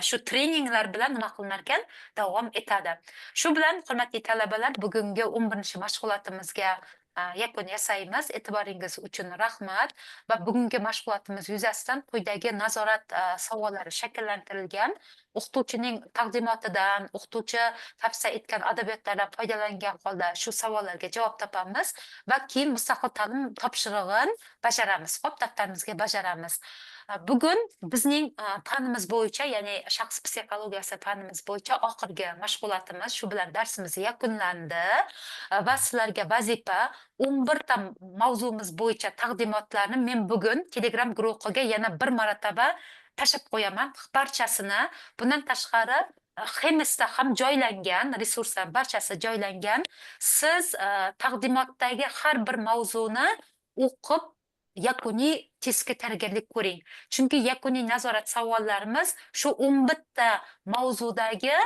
Speaker 1: shu treninglar bilan nima qilinar ekan, davom etadi. Shu bilan hurmatli talabalar, bugungi 11-mashg'ulotimizga yakun yasaymiz. E'tiboringiz uchun rahmat. Va bugungi mashg'ulotimiz yuzasidan quyidagi nazorat savollari shakllantirilgan. O'qituvchining taqdimotidan, o'qituvchi tavsiya etgan adabiyotlardan foydalangan holda shu savollarga javob topamiz va keyin mustaqil ta'lim topshirig'ini bajaramiz. Xo'p, daftarimizga bajaramiz. Bugun bizning fanimiz bo'yicha, ya'ni shaxs psixologiyasi fanimiz bo'yicha oxirgi mashg'ulotimiz, shu bilan darsimiz yakunlandi va sizlarga vazifa 11 ta mavzumiz bo'yicha taqdimotlarni men bugun Telegram guruhiga yana bir marotaba tashlab qo'yaman. Barchasini, bundan tashqari Xemesda ham joylangan, resurslar barchasi joylangan. Siz taqdimotdagi har bir mavzuni o'qib yakuniy testga tayyorgarlik ko'ring. Chunki yakuniy nazorat savollarimiz shu 11 ta mavzudagi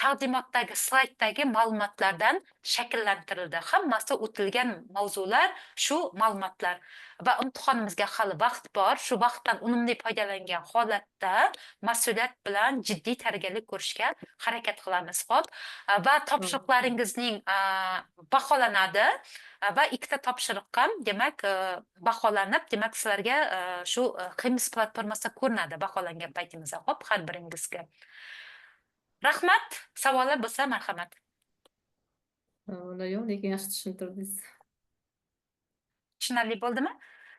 Speaker 1: taqdimotdagi slayddagi ma'lumotlardan shakllantirildi. Hammasi o'tilgan mavzular shu ma'lumotlar. Va imtihonimizga hali vaqt bor. Shu vaqtdan unumli foydalangan holatda mas'uliyat bilan jiddiy tayyorgarlik ko'rishga harakat qilamiz. Xo'p, va topshiriqlaringizning baholanadi va ikkita topshiriq ham demak baholanib, demak sizlarga shu Xemis platformasida ko'rinadi baholangan paytingizda. Xo'p, har biringizga rahmat. Savollar bo'lsa marhamat.
Speaker 2: Savollar yo'q, lekin yaxshi tushuntirdingiz.
Speaker 1: Tushunarli bo'ldimi?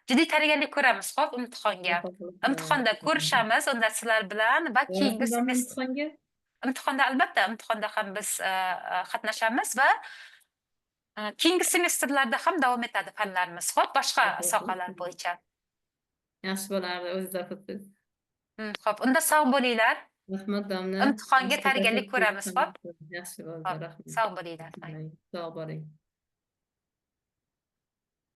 Speaker 1: Jiddiy tayyorgarlik ko'ramiz, xo'p, imtihonga. Imtihonda ko'rishamiz unda sizlar bilan va keyingi
Speaker 2: imtihonga?
Speaker 1: Imtihonda albatta, imtihonda ham biz qatnashamiz va keyingi semestrlarda ham davom etadi fanlarimiz, xo'p, boshqa sohalar bo'yicha.
Speaker 2: Yaxshi bo'lardi, o'zingiz o'qitdingiz.
Speaker 1: Xo'p, unda sog' bo'linglar.
Speaker 2: Rahmat domla.
Speaker 1: Imtihonga tayyorgarlik ko'ramiz, xo'p.
Speaker 2: Yaxshi bo'ldi, rahmat.
Speaker 1: Sog' bo'linglar.
Speaker 2: Sog' bo'ling.